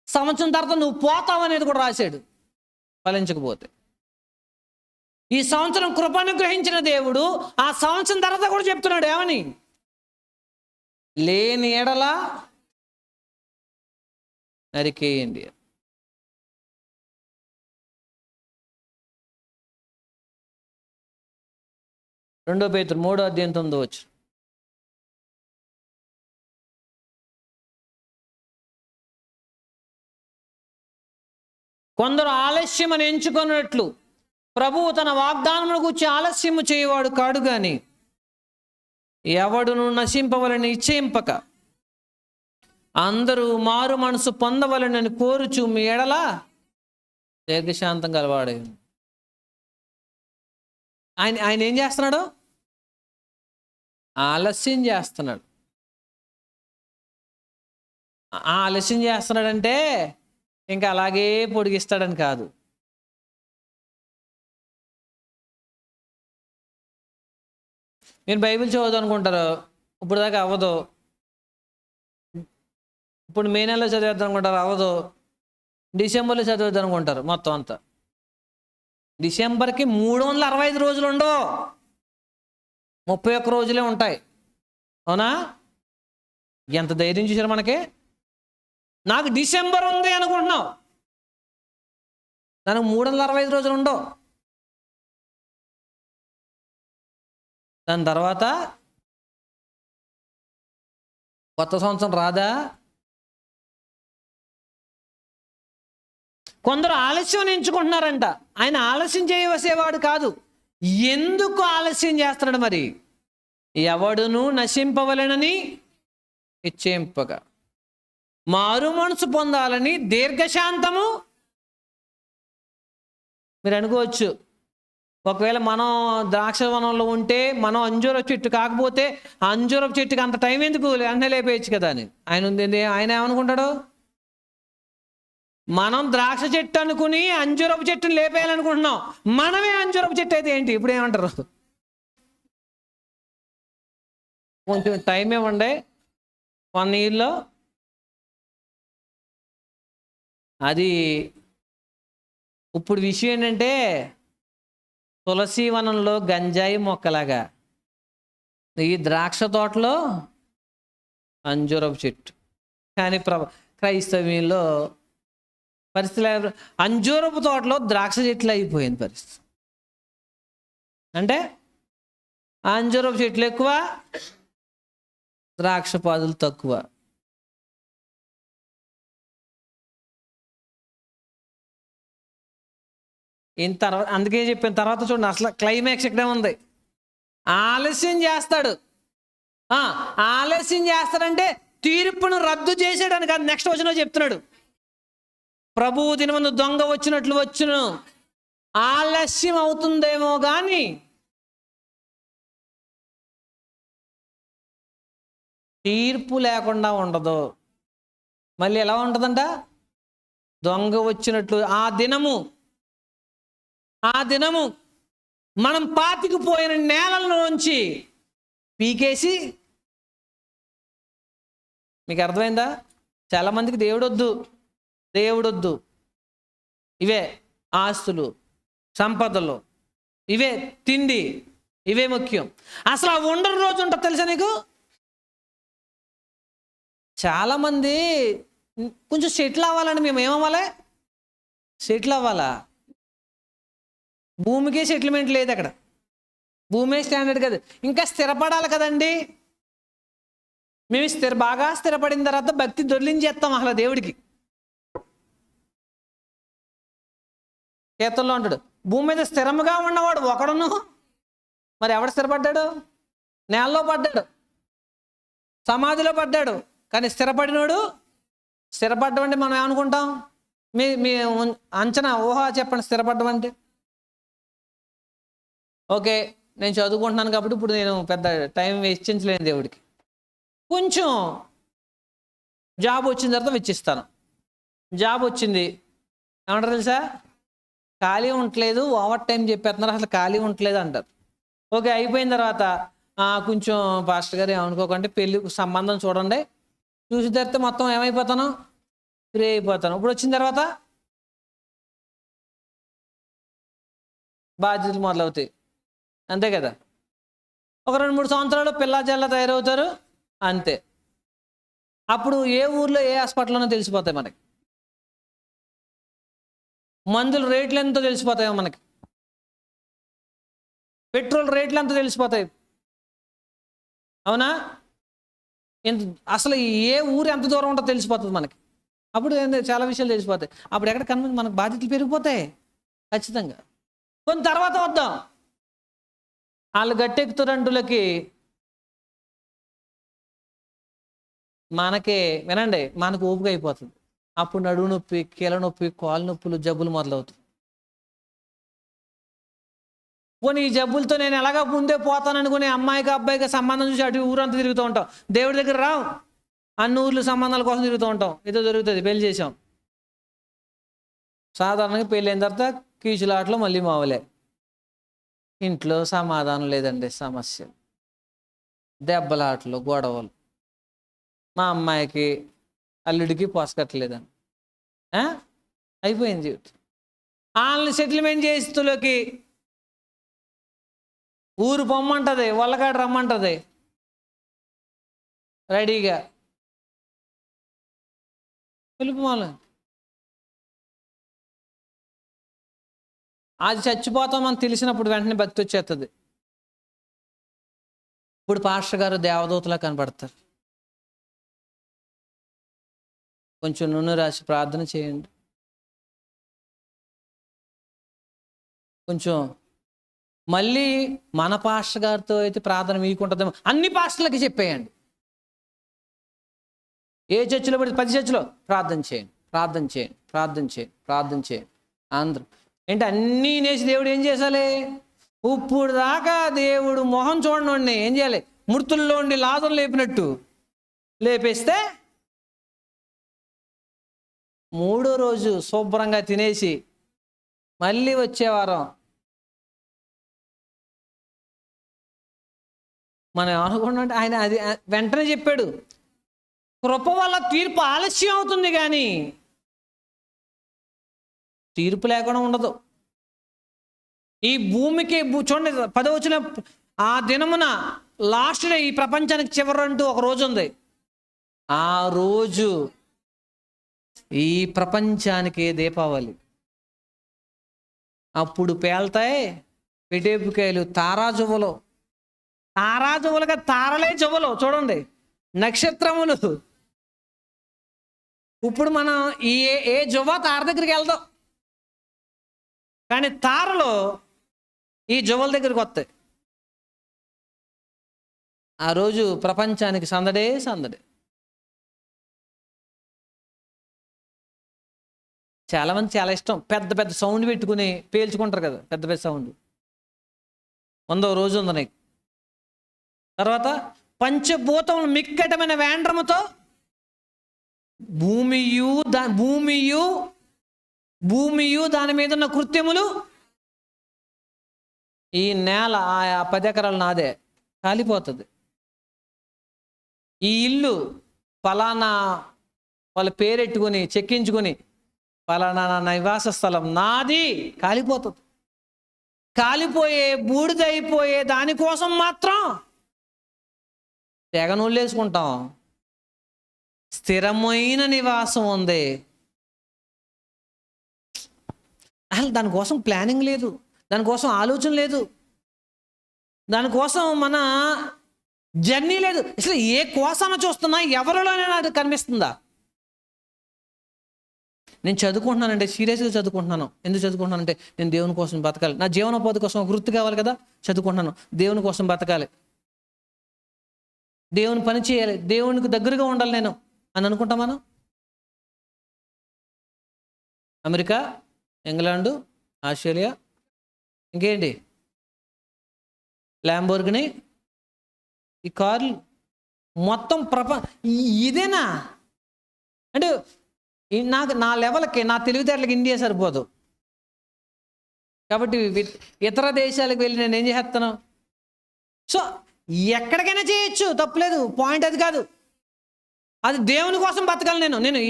సంవత్సరం తర్వాత నువ్వు పోతావు అనేది కూడా రాశాడు. ఫలించకపోతే ఈ సంవత్సరం కృపానుగ్రహించిన దేవుడు ఆ సంవత్సరం తర్వాత కూడా చెప్తున్నాడు ఏమని? లేని ఎడల నరికేయండి. 2 పేతురు 3:9. కొందరు ఆలస్యం అని ఎంచుకున్నట్లు ప్రభువు తన వాగ్దానమును గూర్చి ఆలస్యము చేయవాడు కాడు గాని ఎవడును నశింపవలని ఇచ్చేయింపక అందరూ మారు మనసు పొందవలనని కోరుచు మీ ఎడల దీర్ఘశాంతం గలవాడు. ఆయన ఏం చేస్తున్నాడు? ఆలస్యం చేస్తున్నాడు. ఆలస్యం చేస్తున్నాడంటే ఇంకా అలాగే పొడిగిస్తాడని కాదు. మీరు బైబిల్ చదవదు అనుకుంటారు, ఇప్పుడు దాకా అవ్వదు. ఇప్పుడు మే నెలలో చదివేద్దాం అనుకుంటారు, అవ్వదు. డిసెంబర్లో చదివేద్దాం అనుకుంటారు, మొత్తం అంతా. డిసెంబర్కి 365 రోజులు ఉండవు, 31 రోజులే ఉంటాయి. అవునా? ఎంత ధైర్యం చూసారు మనకి. నాకు డిసెంబర్ ఉంది అనుకుంటున్నావు, దానికి 365 రోజులు ఉండవు. దాని తర్వాత కొత్త సంవత్సరం రాదా? కొందరు ఆలస్యం ఎంచుకుంటున్నారంట. ఆయన ఆలస్యం చేయవసేవాడు కాదు. ఎందుకు ఆలస్యం చేస్తున్నాడు మరి? ఎవడును నశింపవలెనని ఇచ్చేంపగా మారు మనసు పొందాలని దీర్ఘశాంతము. మీరు అనుకోవచ్చు, ఒకవేళ మనం ద్రాక్షవనంలో ఉంటే, మనం అంజూరపు చెట్టు కాకపోతే అంజూరపు చెట్టుకి అంత టైం ఎందుకు, వెంటనే లేపేయచ్చు కదా అని. ఆయన ఏమనుకుంటాడు? మనం ద్రాక్ష చెట్టు అనుకుని అంజూరపు చెట్టుని లేపేయాలనుకుంటున్నాం, మనమే అంజూరపు చెట్టు అయితే ఏంటి? ఇప్పుడు ఏమంటారు? కొంచెం టైం ఇవ్వండి, 1 yearలో. అది ఇప్పుడు విషయం ఏంటంటే, తులసి వనంలో గంజాయి మొక్కలాగా ఈ ద్రాక్ష తోటలో అంజూరపు చెట్టు. కానీ క్రైస్తవ్యంలో పరిస్థితి అంజూరపు తోటలో ద్రాక్ష చెట్లు అయిపోయింది పరిస్థితి. అంటే అంజూరపు చెట్లు ఎక్కువ, ద్రాక్ష పాదులు తక్కువ. తర్వాత అందుకే చెప్పిన తర్వాత చూడండి, అసలు క్లైమాక్స్ ఇక్కడే ఉంది. ఆలస్యం చేస్తాడు. ఆలస్యం చేస్తాడంటే తీర్పును రద్దు చేసాడని కాదు. నెక్స్ట్ వచనంలో చెప్తున్నాడు, ప్రభువు దినమందు దొంగ వచ్చినట్లు వచ్చును. ఆలస్యం అవుతుందేమో కానీ తీర్పు లేకుండా ఉండదు. మళ్ళీ ఎలా ఉంటుందంట? దొంగ వచ్చినట్లు. ఆ దినము మనం పాతికిపోయిన నేలలోంచి పీకేసి. మీకు అర్థమైందా? చాలామందికి దేవుడొద్దు, ఇవే ఆస్తులు, సంపదలు, ఇవే తిండి, ఇవే ముఖ్యం. అసలు ఆ ఉండరు రోజు ఉంటుంది తెలుసా నీకు? చాలామంది కొంచెం సెటిల్ అవ్వాలని మేము ఏమవ్వాలి? సెటిల్ అవ్వాలా? భూమికే సెటిల్మెంట్ లేదు అక్కడ. భూమే స్టాండర్డ్ కదా, ఇంకా స్థిరపడాలి కదండి. మేము బాగా స్థిరపడిన తర్వాత భక్తి దొర్లించేస్తాం అసలు దేవుడికి. కీర్తనలో అంటాడు, భూమి మీద స్థిరముగా ఉన్నవాడు ఒకడును. మరి ఎవడు స్థిరపడ్డాడు? నేలలో పడ్డాడు, సమాధిలో పడ్డాడు. కానీ స్థిరపడినోడు, స్థిరపడ్డం అంటే మనం ఏమనుకుంటాం? మీ అంచనా, ఊహ చెప్పండి. స్థిరపడ్డం అంటే ఓకే, నేను చదువుకుంటున్నాను కాబట్టి ఇప్పుడు నేను పెద్ద టైం వెచ్చించలేను దేవుడికి. కొంచెం జాబ్ వచ్చిన తర్వాత వెచ్చిస్తాను. జాబ్ వచ్చింది, ఏమంటారు తెలుసా? ఖాళీ ఉండట్లేదు, ఓవర్ టైం చెప్పేస్తున్నారు, అసలు ఖాళీ ఉండట్లేదు అంటారు. ఓకే, అయిపోయిన తర్వాత కొంచెం పాస్టర్ గారు ఏమనుకోకండి, పెళ్ళి సంబంధం చూడండి, చూసిన తర్వాత మొత్తం ఏమైపోతాను? ఫ్రీ అయిపోతాను. ఇప్పుడు వచ్చిన తర్వాత బాధ్యతలు మొదలవుతాయి, అంతే కదా. ఒక 2-3 సంవత్సరాలు పిల్లా జల్లా తయారవుతారు, అంతే. అప్పుడు ఏ ఊర్లో ఏ హాస్పిటల్లోనో తెలిసిపోతాయి మనకి. మందుల రేట్లు ఎంతో తెలిసిపోతాయో మనకి, పెట్రోల్ రేట్లు ఎంతో తెలిసిపోతాయి, అవునా? అసలు ఏ ఊరు ఎంత దూరం ఉంటుందో తెలిసిపోతుంది మనకి. అప్పుడు చాలా విషయాలు తెలిసిపోతాయి. అప్పుడు ఎక్కడ కనుక మనకు బాధ్యతలు పెరిగిపోతాయి ఖచ్చితంగా. కొంత తర్వాత వద్దాం, వాళ్ళు గట్టెక్కుతురంటులకి మనకే వినండి, మనకు ఓపిక అయిపోతుంది. అప్పుడు నడువు నొప్పి, కీళ్ళ నొప్పి, కాలు నొప్పులు, జబ్బులు మొదలవుతాయి. పోనీ ఈ జబ్బులతో నేను ఎలాగా ముందే పోతాననుకుని అమ్మాయికి అబ్బాయికి సంబంధం చూసి అటు ఊరంతా తిరుగుతూ ఉంటాం. దేవుడి దగ్గర రావు, అన్ని ఊర్లు సంబంధాల కోసం తిరుగుతూ ఉంటాం. ఏదో జరుగుతుంది, పెళ్లి చేసాం. సాధారణంగా పెళ్ళి అయిన తర్వాత కీచులాటలో మళ్ళీ మావలే. ఇంట్లో సమాధానం లేదండి, సమస్యలు, దెబ్బలాటలు, గొడవలు. మా అమ్మాయికి అల్లుడికి పోసకట్లేదని అయిపోయింది జీవితం. వాళ్ళని సెటిల్మెంట్ చేస్తులోకి ఊరు పొమ్మంటుంది, వల్లగాడు రమ్మంటుంది రెడీగా, పిలుపుమాల. అది చచ్చిపోతామని తెలిసినప్పుడు వెంటనే భక్తి వచ్చేస్తుంది. ఇప్పుడు పాస్టర్ గారు దేవదూతలా కనపడతారు. కొంచెం నూనె రాసి ప్రార్థన చేయండి, కొంచెం మళ్ళీ మన పాస్టర్ గారితో అయితే ప్రార్థన మీకు ఉంటుందేమో, అన్ని పాస్టర్లకి చెప్పేయండి. ఏ చర్చిలో పడి 10 చర్చిలో ప్రార్థన చేయండి, ప్రార్థన చేయండి, ప్రార్థన చేయండి, ప్రార్థన చేయండి. అందరూ ఏంటి అన్నీ నేసి దేవుడు ఏం చేయాలి? ఇప్పుడు దాకా దేవుడు మొహం చూడండి ఏం చేయాలి? మృతుల్లో ఉండి లాజరు లేపినట్టు లేపేస్తే 3వ రోజు శుభ్రంగా తినేసి మళ్ళీ వచ్చే వారం మనం ఏమనుకున్నాం? ఆయన అది వెంటనే చెప్పాడు, కృప వల్ల తీర్పు ఆలస్యం అవుతుంది కానీ తీర్పు లేకుండా ఉండదు. ఈ భూమికి చూడండి 10వ వచనం, ఆ దినమున లాస్ట్ డే, ఈ ప్రపంచానికి చివరంటూ ఒక రోజు ఉంది. ఆ రోజు ఈ ప్రపంచానికి దీపావళి. అప్పుడు పేల్తాయి పిటేపుకాయలు, తారాజువ్వలు, తారాజువ్వలుగా తారలే జువ్వలు చూడండి, నక్షత్రములు. ఇప్పుడు మనం ఏ జువ్వ తార దగ్గరికి వెళ్దాం, కానీ తారలు ఈ జువ్వల దగ్గరికి వస్తాయి. ఆ రోజు ప్రపంచానికి సందడే సందడి. చాలామంది చాలా ఇష్టం, పెద్ద పెద్ద సౌండ్ పెట్టుకుని పేల్చుకుంటారు కదా, పెద్ద పెద్ద సౌండ్. 100వ రోజు ఉంది నీకు. తర్వాత పంచభూతములు మిక్కటమైన వేండ్రముతో భూమియు దాని మీద ఉన్న కృత్యములు, ఈ నేల ఆ 10 ఎకరాలు నాదే కాలిపోతుంది. ఈ ఇల్లు ఫలానా వాళ్ళ పేరెట్టుకుని చెక్కించుకొని ఫలానా నా నివాస స్థలం నాది కాలిపోతుంది. కాలిపోయే బూడిదైపోయే దానికోసం మాత్రం తెగ నూళ్ళేసుకుంటాం. స్థిరమైన నివాసం ఉంది, అసలు దానికోసం ప్లానింగ్ లేదు, దానికోసం ఆలోచన లేదు, దానికోసం మన జర్నీ లేదు. అసలు ఏ కోసాన చూస్తున్నా ఎవరిలోనే నాకు కనిపిస్తుందా? నేను చదువుకుంటున్నానంటే సీరియస్గా చదువుకుంటున్నాను. ఎందుకు చదువుకుంటున్నానంటే నేను దేవుని కోసం బతకాలి, నా జీవనోపాధి కోసం ఒక వృత్తి కావాలి కదా, చదువుకుంటున్నాను. దేవుని కోసం బతకాలి, దేవుని పని చేయాలి, దేవునికి దగ్గరగా ఉండాలి నేను అని అనుకుంటాం మనం. అమెరికా, ఇంగ్లాండు, ఆస్ట్రేలియా, ఇంకేంటి, ల్యాంబోర్గిని, ఈ కార్లు మొత్తం ఇదేనా అంటే నాకు నా లెవెల్కి, నా తెలివితేటలకి ఇండియా సరిపోదు. కాబట్టి ఇతర దేశాలకు వెళ్ళి నేను ఏం చేస్తాను? సో ఎక్కడికైనా చేయొచ్చు, తప్పులేదు, పాయింట్ అది కాదు. అది దేవుని కోసం బతకాలి. నేను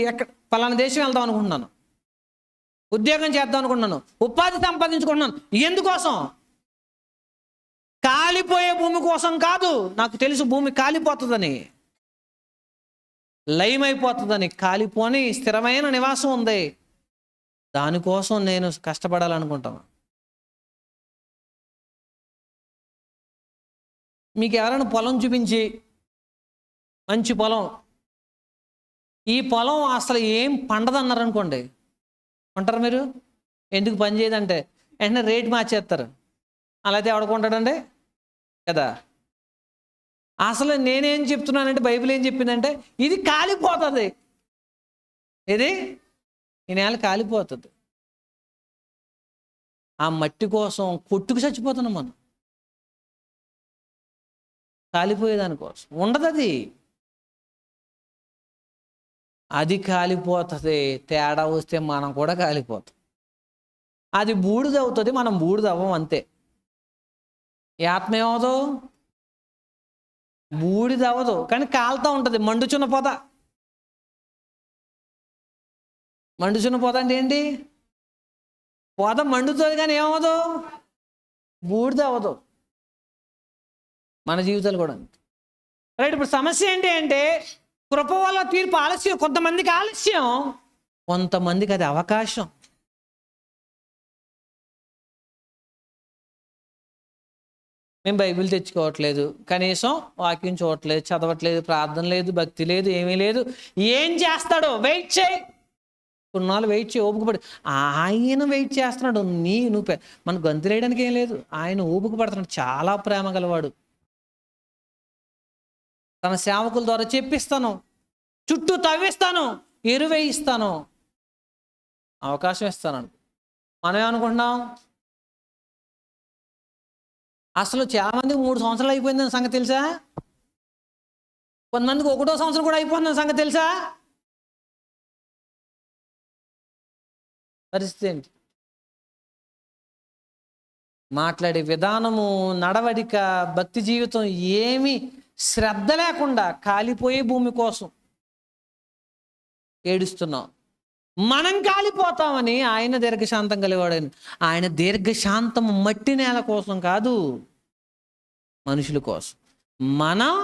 పలానా దేశం వెళ్దాం అనుకుంటున్నాను, ఉద్యోగం చేద్దాం అనుకుంటున్నాను, ఉపాధి సంపాదించుకుంటున్నాను. ఎందుకోసం? కాలిపోయే భూమి కోసం కాదు. నాకు తెలుసు భూమి కాలిపోతుందని, లయమైపోతుందని. కాలిపోని స్థిరమైన నివాసం ఉంది, దానికోసం నేను కష్టపడాలనుకుంటాను. మీకు ఎవరైనా పొలం చూపించి, మంచి పొలం, ఈ పొలం అసలు ఏం పండదన్నారనుకోండి, అంటారు మీరు ఎందుకు పని చేయదంటే వెంటనే రేట్ మార్చేస్తారు. అలా అయితే ఎవడుకుంటాడండి కదా. అసలు నేనేం చెప్తున్నానంటే బైబిల్ ఏం చెప్పిందంటే ఇది కాలిపోతుంది, ఇది ఈ నేల కాలిపోతుంది. ఆ మట్టి కోసం కొట్టుకు చచ్చిపోతున్నాం మనం, కాలిపోయేదానికోసం. ఉండదు అది కాలిపోతుంది. తేడా వస్తే మనం కూడా కాలిపోతాం. అది బూడిదవుతుంది, మనం బూడిదవ్వం, అంతే. ఈ ఆత్మ ఏమవుదు? బూడిదవ్వదు, కానీ కాలుతూ ఉంటుంది. మండుచున్న పొద. మండుచున్న పొద అంటే ఏంటి? పొద మండుతుంది కానీ ఏమవుదు? బూడిద అవ్వదు. మన జీవితాలు కూడా అంతే. రైట్. ఇప్పుడు సమస్య ఏంటి అంటే కృప వల్ల తీర్పు ఆలస్యం. కొంతమందికి ఆలస్యం, కొంతమందికి అది అవకాశం. మేము బైబిల్ తెచ్చుకోవట్లేదు, కనీసం వాక్యం చూడట్లేదు, చదవట్లేదు, ప్రార్థన లేదు, భక్తి లేదు, ఏమీ లేదు. ఏం చేస్తాడో వెయిట్ చేయి, కొన్నాళ్ళు వెయిట్ చేయి, ఓపికపడి. ఆయన వెయిట్ చేస్తున్నాడు. నువ్వు మన గంతు వేయడానికి ఏం లేదు, ఆయన ఓపిక పడుతున్నాడు. చాలా ప్రేమ గలవాడు. తన సేవకుల ద్వారా చెప్పిస్తాను, చుట్టూ తవ్విస్తాను, ఎరువేయిస్తాను, అవకాశం ఇస్తాను. మనం ఏమనుకుంటున్నాం? అసలు చాలామందికి 3 సంవత్సరాలు అయిపోయిందని సంగతి తెలుసా? కొంతమందికి 1వ సంవత్సరం కూడా అయిపోతుందని సంగతి తెలుసా? పరిస్థితి ఏంటి? మాట్లాడే విధానము, నడవడిక, భక్తి జీవితం ఏమీ శ్రద్ధ లేకుండా కాలిపోయే భూమి కోసం ఏడుస్తున్నాం. మనం కాలిపోతామని ఆయన దీర్ఘశాంతం కలివాడని. ఆయన దీర్ఘశాంతం మట్టి నేల కోసం కాదు, మనుషుల కోసం. మనం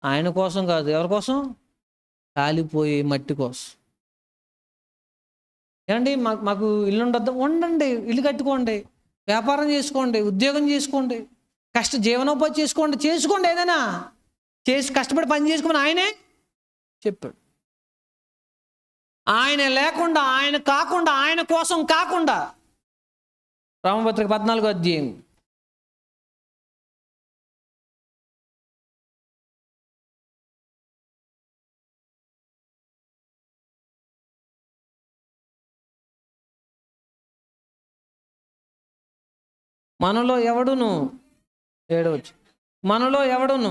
ఆయన కోసం కాదు, ఎవరి కోసం? కాలిపోయే మట్టి కోసం. ఏమండి, మాకు ఇల్లు ఉండద్దు, ఉండండి, ఇల్లు కట్టుకోండి, వ్యాపారం చేసుకోండి, ఉద్యోగం చేసుకోండి, జీవనోపాధి చేసుకోండి, ఏదైనా చేసి కష్టపడి పని చేసుకోమని ఆయనే చెప్పాడు. ఆయన లేకుండా, ఆయన కాకుండా, ఆయన కోసం కాకుండా. రామపత్రిక 14వ అధ్యాయం. మనలో ఎవడును 7వ మనలో ఎవడును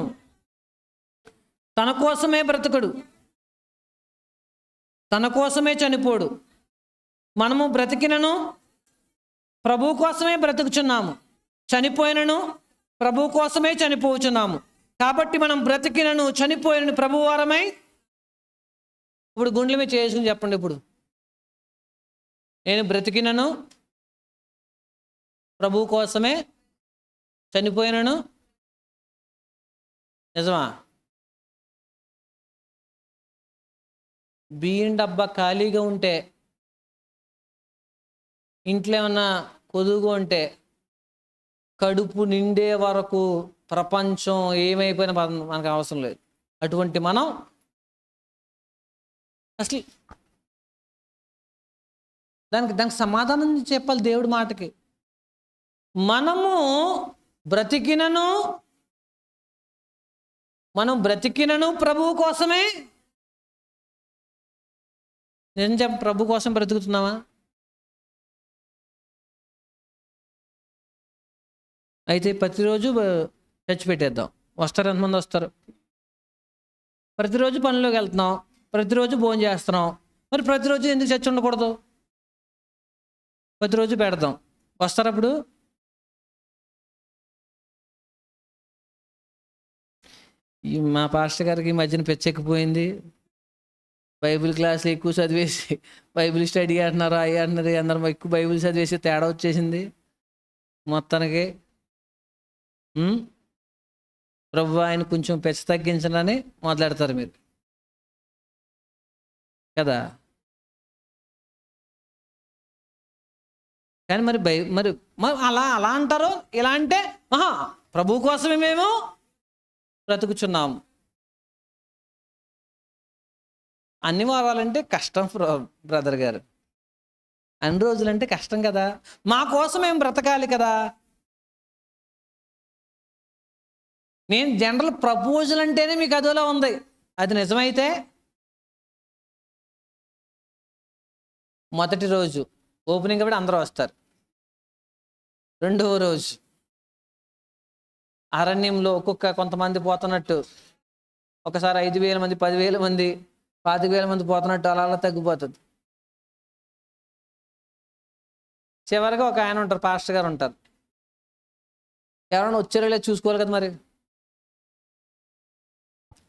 తన కోసమే బ్రతుకుడు, తన కోసమే చనిపోడు. మనము బ్రతికినను ప్రభు కోసమే బ్రతుకుచున్నాము, చనిపోయినను ప్రభు కోసమే చనిపోచున్నాము. కాబట్టి మనం బ్రతికినను చనిపోయినను ప్రభువారమై. ఇప్పుడు గుండెల మీద చేసుకుని చెప్పండి. ఇప్పుడు నేను బ్రతికినను ప్రభు కోసమే చనిపోయినను. నిజమా? బియ్యం డబ్బా ఖాళీగా ఉంటే, ఇంట్లో ఏమన్నా కొదువుగా ఉంటే, కడుపు నిండే వరకు ప్రపంచం ఏమైపోయినా మనకు అవసరం లేదు. అటువంటి మనం అసలు దానికి సమాధానం చెప్పాలి దేవుడి మాటకి. మనం బ్రతికినను ప్రభువు కోసమే. నిజం చెప్ప, ప్రభు కోసం బ్రతుకుతున్నావా? అయితే ప్రతిరోజు చర్చి పెట్టేద్దాం. వస్తారు, ఎంతమంది వస్తారు? ప్రతిరోజు పనిలోకి వెళ్తున్నాం, ప్రతిరోజు భోజనం చేస్తున్నాం, మరి ప్రతిరోజు ఎందుకు చర్చ్ ఉండకూడదు? ప్రతిరోజు పెడదాం, వస్తారు. అప్పుడు మా పాస్టర్ గారికి ఈ మధ్యన పెచ్చెక్కిపోయింది. బైబిల్ క్లాసులు ఎక్కువ చదివేసి బైబిల్ స్టడీ అంటున్నారు, అయ్యి అంటున్నారు, అందరం ఎక్కువ బైబిల్ చదివేసి తేడా వచ్చేసింది మొత్తానికి. ప్రభు ఆయన కొంచెం పెచ్చ తగ్గించాలని మాట్లాడతారు మీరు కదా. కానీ మరి అలా అంటారు. ఇలా అంటే ప్రభు కోసమే మేము బ్రతుకుచున్నాము. అన్ని వారాలంటే కష్టం బ్రదర్ గారు, అన్ని రోజులంటే కష్టం కదా. మా కోసం మేము బ్రతకాలి కదా. నేను జనరల్ ప్రపోజల్ అంటేనే మీకు అదోలా ఉంది. అది నిజమైతే మొదటి రోజు ఓపెనింగ్ కాబట్టి అందరూ వస్తారు. రెండవ రోజు అరణ్యంలో కొంతమంది పోతున్నట్టు, ఒకసారి 5,000 మంది, 10,000 మంది, 25,000 మంది పోతున్నట్టు అలా తగ్గిపోతుంది. చివరిగా ఒక ఆయన ఉంటారు, పాస్టర్ గారు ఉంటారు. ఎవరైనా వచ్చారో లేదు చూసుకోవాలి కదా మరి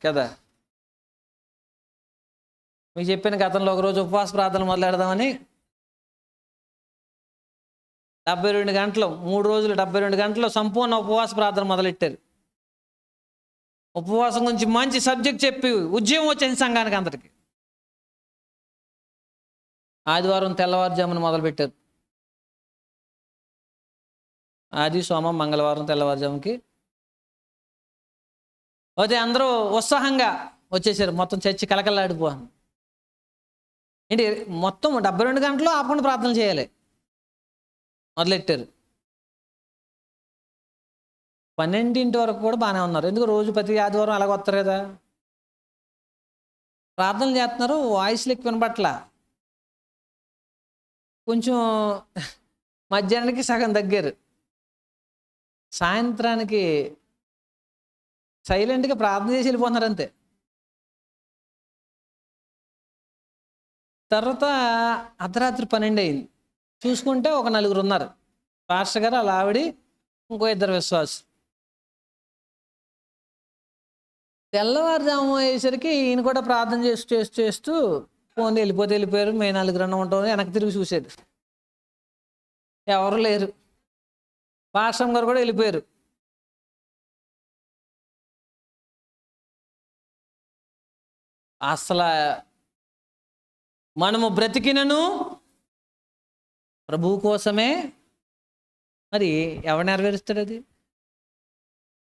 కదా. మీకు చెప్పిన గతంలో ఒకరోజు ఉపవాస ప్రార్థనలు మొదలెడదామని 72 గంటలు 3 రోజులు 72 గంటలు సంపూర్ణ ఉపవాస ప్రార్థన మొదలెట్టారు. ఉపవాసం గురించి మంచి సబ్జెక్ట్ చెప్పి ఉద్యమం వచ్చింది సంఘానికి అందరికి. ఆదివారం తెల్లవారుజామున మొదలుపెట్టారు. ఆది, సోమం, మంగళవారం తెల్లవారుజాముకి అయితే అందరూ ఉత్సాహంగా వచ్చేసారు. మొత్తం చర్చి కలకల్లాడిపోను. ఏంటి మొత్తం 72 గంటలు ఆపకుండా ప్రార్థనలు చేయాలి మొదలెట్టారు. 12 వరకు కూడా బాగానే ఉన్నారు. ఎందుకు రోజు ప్రతి ఆదివారం అలాగ వస్తారు కదా. ప్రార్థనలు చేస్తున్నారు, వాయిస్లు ఎక్కువ వినపట్ల. కొంచెం మధ్యాహ్నానికి సగం తగ్గారు. సాయంత్రానికి సైలెంట్గా ప్రార్థన చేసి వెళ్ళిపోతున్నారు అంతే. తర్వాత అర్ధరాత్రి 12 అయింది. చూసుకుంటే ఒక 4 ఉన్నారు. పాస్టర్ గారు, అలా ఆవిడ, ఇంకో 2 విశ్వాసం. తెల్లవారుజాము అయ్యేసరికి ఈయన కూడా ప్రార్థన చేస్తూ ఫోన్ వెళ్ళిపోయారు. మే 4 ఉంటాం. వెనక్కి తిరిగి చూసేది ఎవరు లేరు. పాస్టర్ గారు కూడా వెళ్ళిపోయారు. అసలు మనము బ్రతికినను ప్రభువు కోసమే. మరి ఎవరు నెరవేరుస్తాడు అది?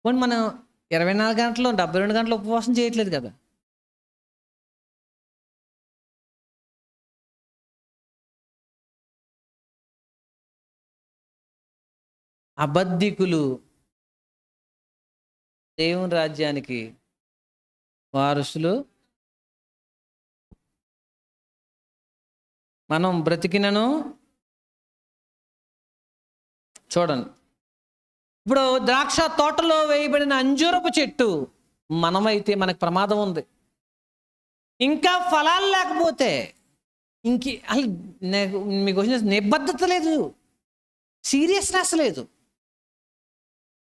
పోనీ మనం 24 గంటలు 72 గంటలు ఉపవాసం చేయట్లేదు కదా. అబద్ధికులు దేవుని రాజ్యానికి వారసులు. మనం బ్రతికినను చూడండి. ఇప్పుడు ద్రాక్ష తోటలో వేయబడిన అంజూరపు చెట్టు మనమైతే మనకు ప్రమాదం ఉంది. ఇంకా ఫలాలు లేకపోతే అసలు మీకు వచ్చిన నిబద్ధత లేదు, సీరియస్నెస్ లేదు.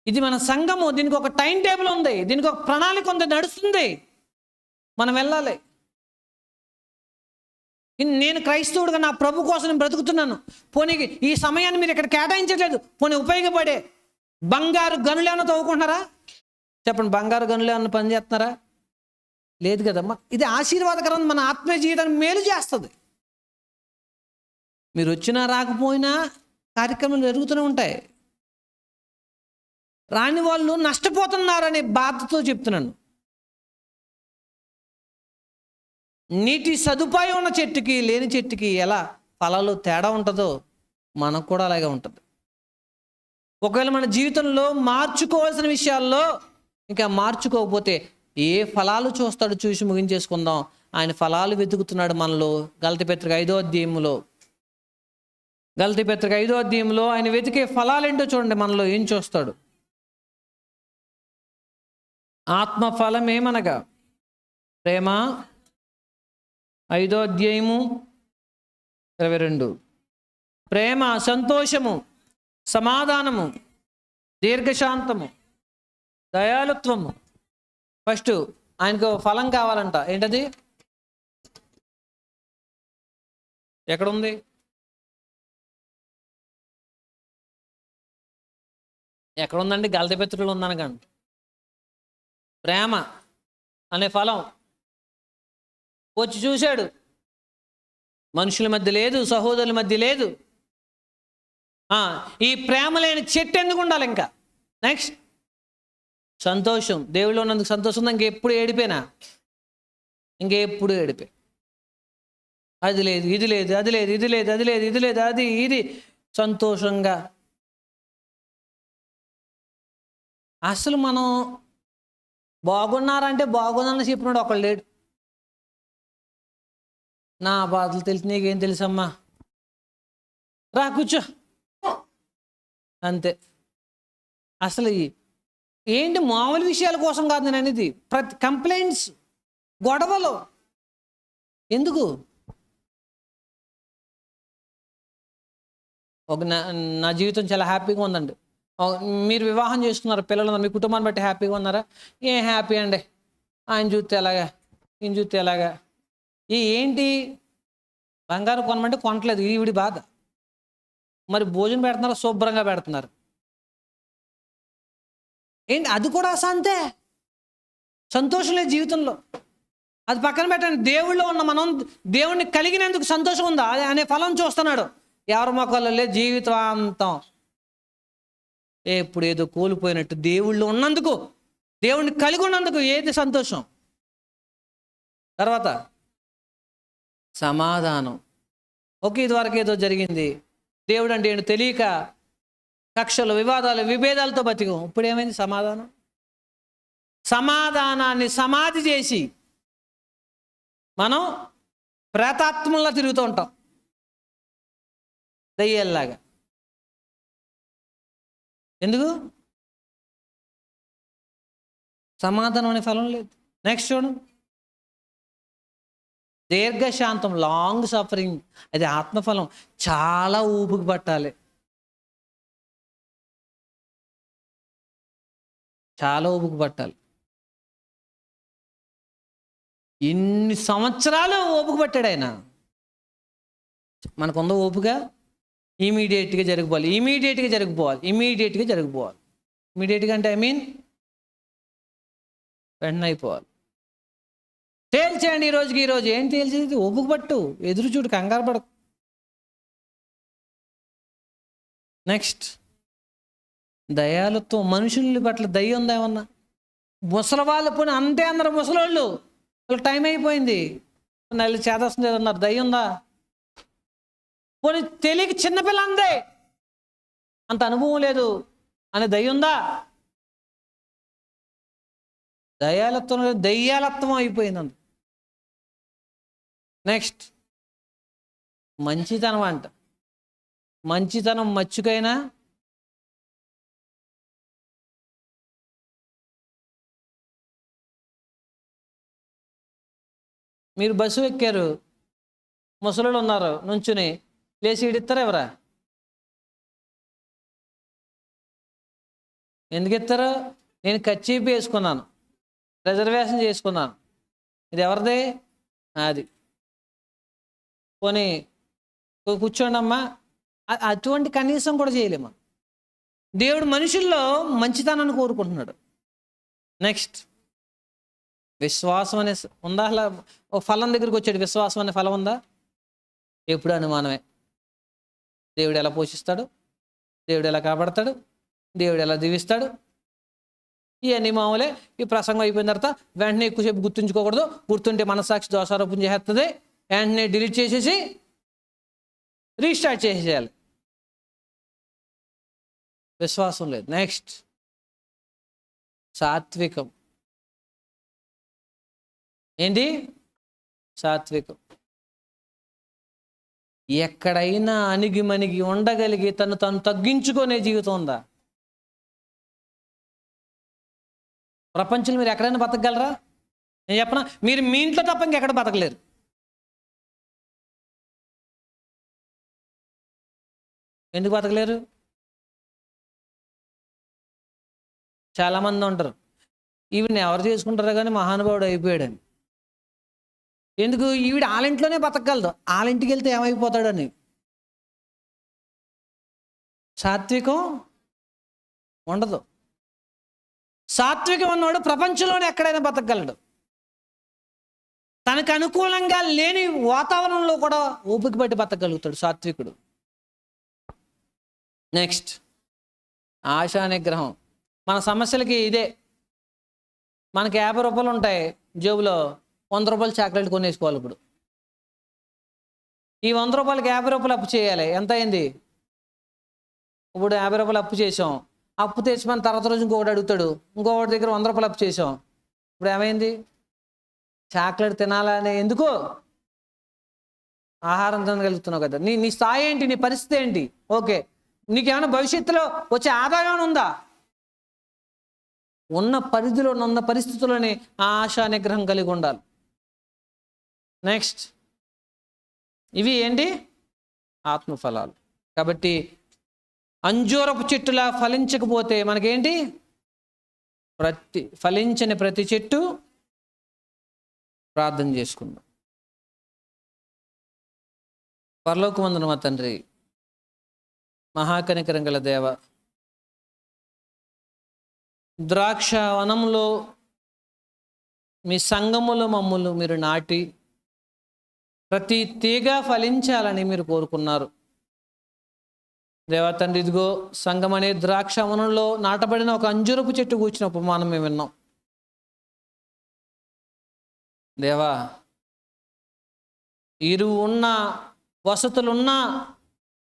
ఇది మన సంఘము. దీనికి ఒక టైం టేబుల్ ఉంది, దీనికి ఒక ప్రణాళిక ఉంది, నడుస్తుంది. మనం వెళ్ళాలి. నేను క్రైస్తవుడుగా నా ప్రభు కోసం నేను బ్రతుకుతున్నాను, పోనీ ఈ సమయాన్ని మీరు ఇక్కడ కేటాయించట్లేదు, పోనీ ఉపయోగపడే బంగారు గనులు ఏమైనా తవ్వుకుంటున్నారా? చెప్పండి, బంగారు గనులు ఏమన్నా పని చేస్తున్నారా? లేదు కదమ్మా. ఇది ఆశీర్వాదకరం, మన ఆత్మీయ జీవితాన్ని మేలు చేస్తుంది. మీరు వచ్చినా రాకపోయినా కార్యక్రమాలు జరుగుతూనే ఉంటాయి. రాని వాళ్ళు నష్టపోతున్నారనే బాధతో చెప్తున్నాను. నీటి సదుపాయం ఉన్న చెట్టుకి లేని చెట్టుకి ఎలా ఫలాలు తేడా ఉంటుందో మనకు కూడా అలాగే ఉంటుంది. ఒకవేళ మన జీవితంలో మార్చుకోవాల్సిన విషయాల్లో ఇంకా మార్చుకోకపోతే ఏ ఫలాలు చూస్తాడో చూసి ముగించేసుకుందాం. ఆయన ఫలాలు వెతుకుతున్నాడు మనలో. గలతీ పత్రిక 5వ అధ్యాయంలో ఆయన వెతికే ఫలాలు ఏంటో చూడండి. మనలో ఏం చూస్తాడు? ఆత్మ ఫలం ఏమనగా ప్రేమ, 5వ అధ్యాయము 22. ప్రేమ, సంతోషము, సమాధానము, దీర్ఘశాంతము, దయాలుత్వము. ఫస్ట్ ఆయనకు ఫలం కావాలంట. ఏంటది? ఎక్కడుంది? ఎక్కడుందండి? గలతీ పత్రికలో ఉందని కానీ ప్రేమ అనే ఫలం వచ్చి చూశాడు. మనుషుల మధ్య లేదు, సహోదరుల మధ్య లేదు. ఈ ప్రేమ లేని చెట్టు ఎందుకు ఉండాలి? ఇంకా నెక్స్ట్ సంతోషం. దేవుళ్ళు ఉన్నందుకు సంతోషం ఉందా? ఇంకెప్పుడు ఏడిపోయినా, ఇంకెప్పుడు ఏడిపోయి అది లేదు, ఇది లేదు, అది లేదు, ఇది లేదు, అది లేదు, ఇది లేదు, అది ఇది సంతోషంగా. అసలు మనం బాగున్నారంటే బాగున్నారని చెప్పినాడు ఒకళ్ళు లేడు. నా బాధలు తెలిసి నీకేం తెలుసమ్మా, రా కూర్చో, అంతే. అసలు ఏంటి, మామూలు విషయాల కోసం కాదు నేను అనేది. ప్రతి కంప్లైంట్స్, గొడవలు ఎందుకు? నా జీవితం చాలా హ్యాపీగా ఉందండి. మీరు వివాహం చేసుకున్నారు, పిల్లలు, మీ కుటుంబాన్ని బట్టి హ్యాపీగా ఉన్నారా? ఏం హ్యాపీ అండి, ఆయన చూస్తే ఎలాగా, ఈయన చూస్తే ఎలాగా. ఏంటి, బంగారం కొనమంటే కొనట్లేదు, ఈవిడి బాధ. మరి భోజనం పెడుతున్నారు, శుభ్రంగా పెడుతున్నారు. ఏంటి, అది కూడా అసంతే. సంతోషం లేదు జీవితంలో. అది పక్కన పెట్టండి. దేవుళ్ళో ఉన్న మనం దేవుణ్ణి కలిగినందుకు సంతోషం ఉందా అనే ఫలం చూస్తున్నాడు. ఎవరి మొక్కల్లో లేదు జీవితాంతం. ఎప్పుడు ఏదో కోల్పోయినట్టు. దేవుళ్ళు ఉన్నందుకు, దేవుణ్ణి కలిగి ఉన్నందుకు ఏది సంతోషం? తర్వాత సమాధానం. ఓకే, ఇదివరకు ఏదో జరిగింది, దేవుడు అంటే ఏంటో తెలియక కక్షలు, వివాదాలు, విభేదాలతో బతికం. ఇప్పుడు ఏమైంది? సమాధానం. సమాధానాన్ని సమాధి చేసి మనం ప్రేతాత్మలా తిరుగుతూ ఉంటాం, దయ్యాల్లాగా. ఎందుకు? సమాధానం అనే ఫలం లేదు. నెక్స్ట్ చూడు, దీర్ఘశాంతం, లాంగ్ సఫరింగ్. అది ఆత్మఫలం. చాలా ఊపికి పట్టాలి, చాలా ఓపిక పట్టాలి. ఇన్ని సంవత్సరాలు ఓపిక పట్టాడు ఆయన. మనకుంద ఓపిక ఇమీడియట్గా జరిగిపోవాలి, ఇమీడియట్గా అంటే ఐ మీన్ వెంటనే అయిపోవాలి. తేల్చేయండి ఈరోజు. ఏం తేల్చేది? ఓపిక పట్టు, ఎదురు చూడు, కంగారు పడకు. నెక్స్ట్ దయాలుత్వం. మనుషుల పట్ల దయ ఉందా ఏమన్నా? ముసలి వాళ్ళు పోనీ అంతే, అందరు ముసలోళ్ళు, వాళ్ళకి టైం అయిపోయింది, నెల చేదస్తుంది అన్నారు, దయ ఉందా? పోనీ తెలియక చిన్నపిల్ల అందే, అంత అనుభవం లేదు అని దయ ఉందా? దయ్యాలత్వం అయిపోయింది అంత. నెక్స్ట్ మంచితనం అంట. మంచితనం మచ్చుకైనా మీరు బస్సు ఎక్కారు, ముసలోళ్ళు ఉన్నారు నుంచుని, లేచి ఇడిస్తారు ఎవరా? ఎందుకు ఇస్తారు? నేను కచ్చీపి వేసుకున్నాను, రిజర్వేషన్ చేసుకున్నాను, ఇది ఎవరిది? అది పోనీ కూర్చోండి అమ్మా, అటువంటి కనీసం కూడా చేయలేమా. దేవుడు మనుషుల్లో మంచితనాన్ని కోరుకుంటున్నాడు. నెక్స్ట్, విశ్వాసం అనే ఉందా? అలా ఓ ఫలం దగ్గరికి వచ్చాడు, విశ్వాసం అనే ఫలం ఉందా? ఎప్పుడు అనుమానమే. దేవుడు ఎలా పోషిస్తాడు, దేవుడు ఎలా కాపాడతాడు, దేవుడు ఎలా దీవిస్తాడు, ఇవన్నీ మామూలే. ఈ ప్రసంగం అయిపోయిన తర్వాత వెంటనే ఎక్కువసేపు గుర్తుంచుకోకూడదు. గుర్తుంటే మనస్సాక్షి దోషారోపణ చేస్తుంది. వెంటనే డిలీట్ చేసేసి రీస్టార్ట్ చేసేయాలి. విశ్వాసం లేదు. నెక్స్ట్, సాత్వికం. ఏంటి? సాత్వికం. ఎక్కడైనా అణిగి మణిగి ఉండగలిగి తను తగ్గించుకునే జీవితం ఉందా? ప్రపంచంలో మీరు ఎక్కడైనా బతకగలరా? నేను చెప్పనా, మీరు మీ ఇంట్లో తప్ప ఇంకెక్కడ బతకలేరు. ఎందుకు బతకలేరు? చాలామంది ఉంటారు, ఈవిని ఎవరు చేసుకుంటారో కానీ మహానుభావుడు అయిపోయాడని. ఎందుకు? ఈవిడ వాళ్ళింట్లోనే బతకగలదు, వాళ్ళింటికి వెళ్తే ఏమైపోతాడని. సాత్వికం ఉండదు. సాత్వికం అన్నవాడు ప్రపంచంలోనే ఎక్కడైనా బతకగలడు. తనకు అనుకూలంగా లేని వాతావరణంలో కూడా ఓపిక పట్టి బతకగలుగుతాడు సాత్వికుడు. నెక్స్ట్, ఆశా నిగ్రహం. మన సమస్యలకి ఇదే. మనకి 50 రూపాయలు ఉంటాయి జేబులో, 100 రూపాయలు చాక్లెట్ కొనేసుకోవాలి. ఇప్పుడు ఈ 100 రూపాయలకి 50 రూపాయలు అప్పు చేయాలి. ఎంత అయింది? ఇప్పుడు 50 రూపాయలు అప్పు చేసాం. అప్పు తెచ్చిపోయిన తర్వాత రోజు ఇంకొకటి అడుగుతాడు, ఇంకొకటి దగ్గర 100 రూపాయలు అప్పు చేసాం. ఇప్పుడు ఏమైంది? చాక్లెట్ తినాలనే ఎందుకు? ఆహారం తినగలుగుతున్నావు కదా. నీ స్థాయి ఏంటి? నీ పరిస్థితి ఏంటి? ఓకే, నీకేమైనా భవిష్యత్తులో వచ్చే ఆదాయం ఉందా? ఉన్న పరిధిలో, ఉన్న పరిస్థితుల్లోనే ఆశా నిగ్రహం కలిగి ఉండాలి. నెక్స్ట్, ఇవి ఏంటి? ఆత్మఫలాలు. కాబట్టి అంజూరపు చెట్టులా ఫలించకపోతే మనకేంటి? ఫలించని ప్రతి చెట్టు ప్రార్థన చేసుకుందాం. పరలోకమందున మా తండ్రి, మహాకనికరం గల దేవ, ద్రాక్ష వనంలో మీ సంఘములో మమ్ములు మీరు నాటి ప్రతి తీగ ఫలించాలని మీరు కోరుకున్నారు. దేవా తండ్రి, ఇదిగో సంఘం అనే ద్రాక్ష వనంలో నాటబడిన ఒక అంజూరపు చెట్టు కూర్చిన ఉపమానం మేము విన్నాం. దేవా, ఇరువు ఉన్న వసతులున్నా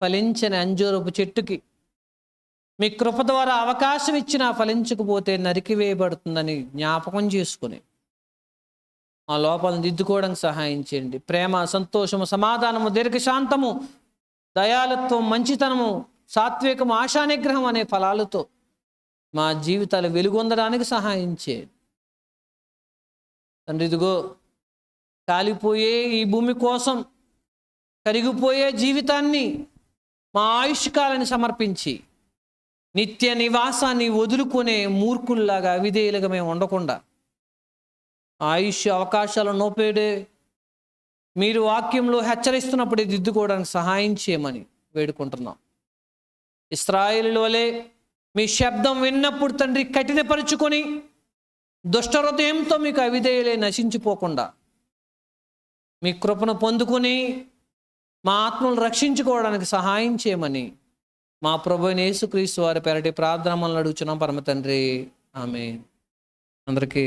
ఫలించని అంజూరపు చెట్టుకి మీ కృప ద్వారా అవకాశం ఇచ్చినా ఫలించకపోతే నరికివేయబడుతుందని జ్ఞాపకం చేసుకుని ఆ లోపాలను దిద్దుకోవడానికి సహాయం చేయండి. ప్రేమ, సంతోషము, సమాధానము, దీర్ఘశాంతము, దయాలత్వం, మంచితనము, సాత్వికము, ఆశానిగ్రహం అనే ఫలాలతో మా జీవితాలు వెలుగొందడానికి సహాయం చేయండి తండ్రి. ఇదిగో కాలిపోయే ఈ భూమి కోసం కరిగిపోయే జీవితాన్ని మా ఆయుష్కాలని సమర్పించి నిత్య నివాసాన్ని వదులుకునే మూర్ఖుల్లాగా అవిధేయులుగా మేము ఉండకుండా ఆయుష్ అవకాశాలను నోపేడే మీరు వాక్యంలో హెచ్చరిస్తున్నప్పుడు దిద్దుకోవడానికి సహాయం చేయమని వేడుకుంటున్నాం. ఇశ్రాయేలు వలె మీ శబ్దం విన్నప్పుడు తండ్రి కఠినపరుచుకొని దుష్ట హృదయంతో మీకు అవిధేయులే నశించిపోకుండా మీ కృపను పొందుకుని మా ఆత్మను రక్షించుకోవడానికి సహాయం చేయమని మా ప్రభువైన యేసుక్రీస్తు వారి పేరటి ప్రార్థనలను అడుగుచున్నాం పరమ తండ్రి. ఆమేన్. అందరికీ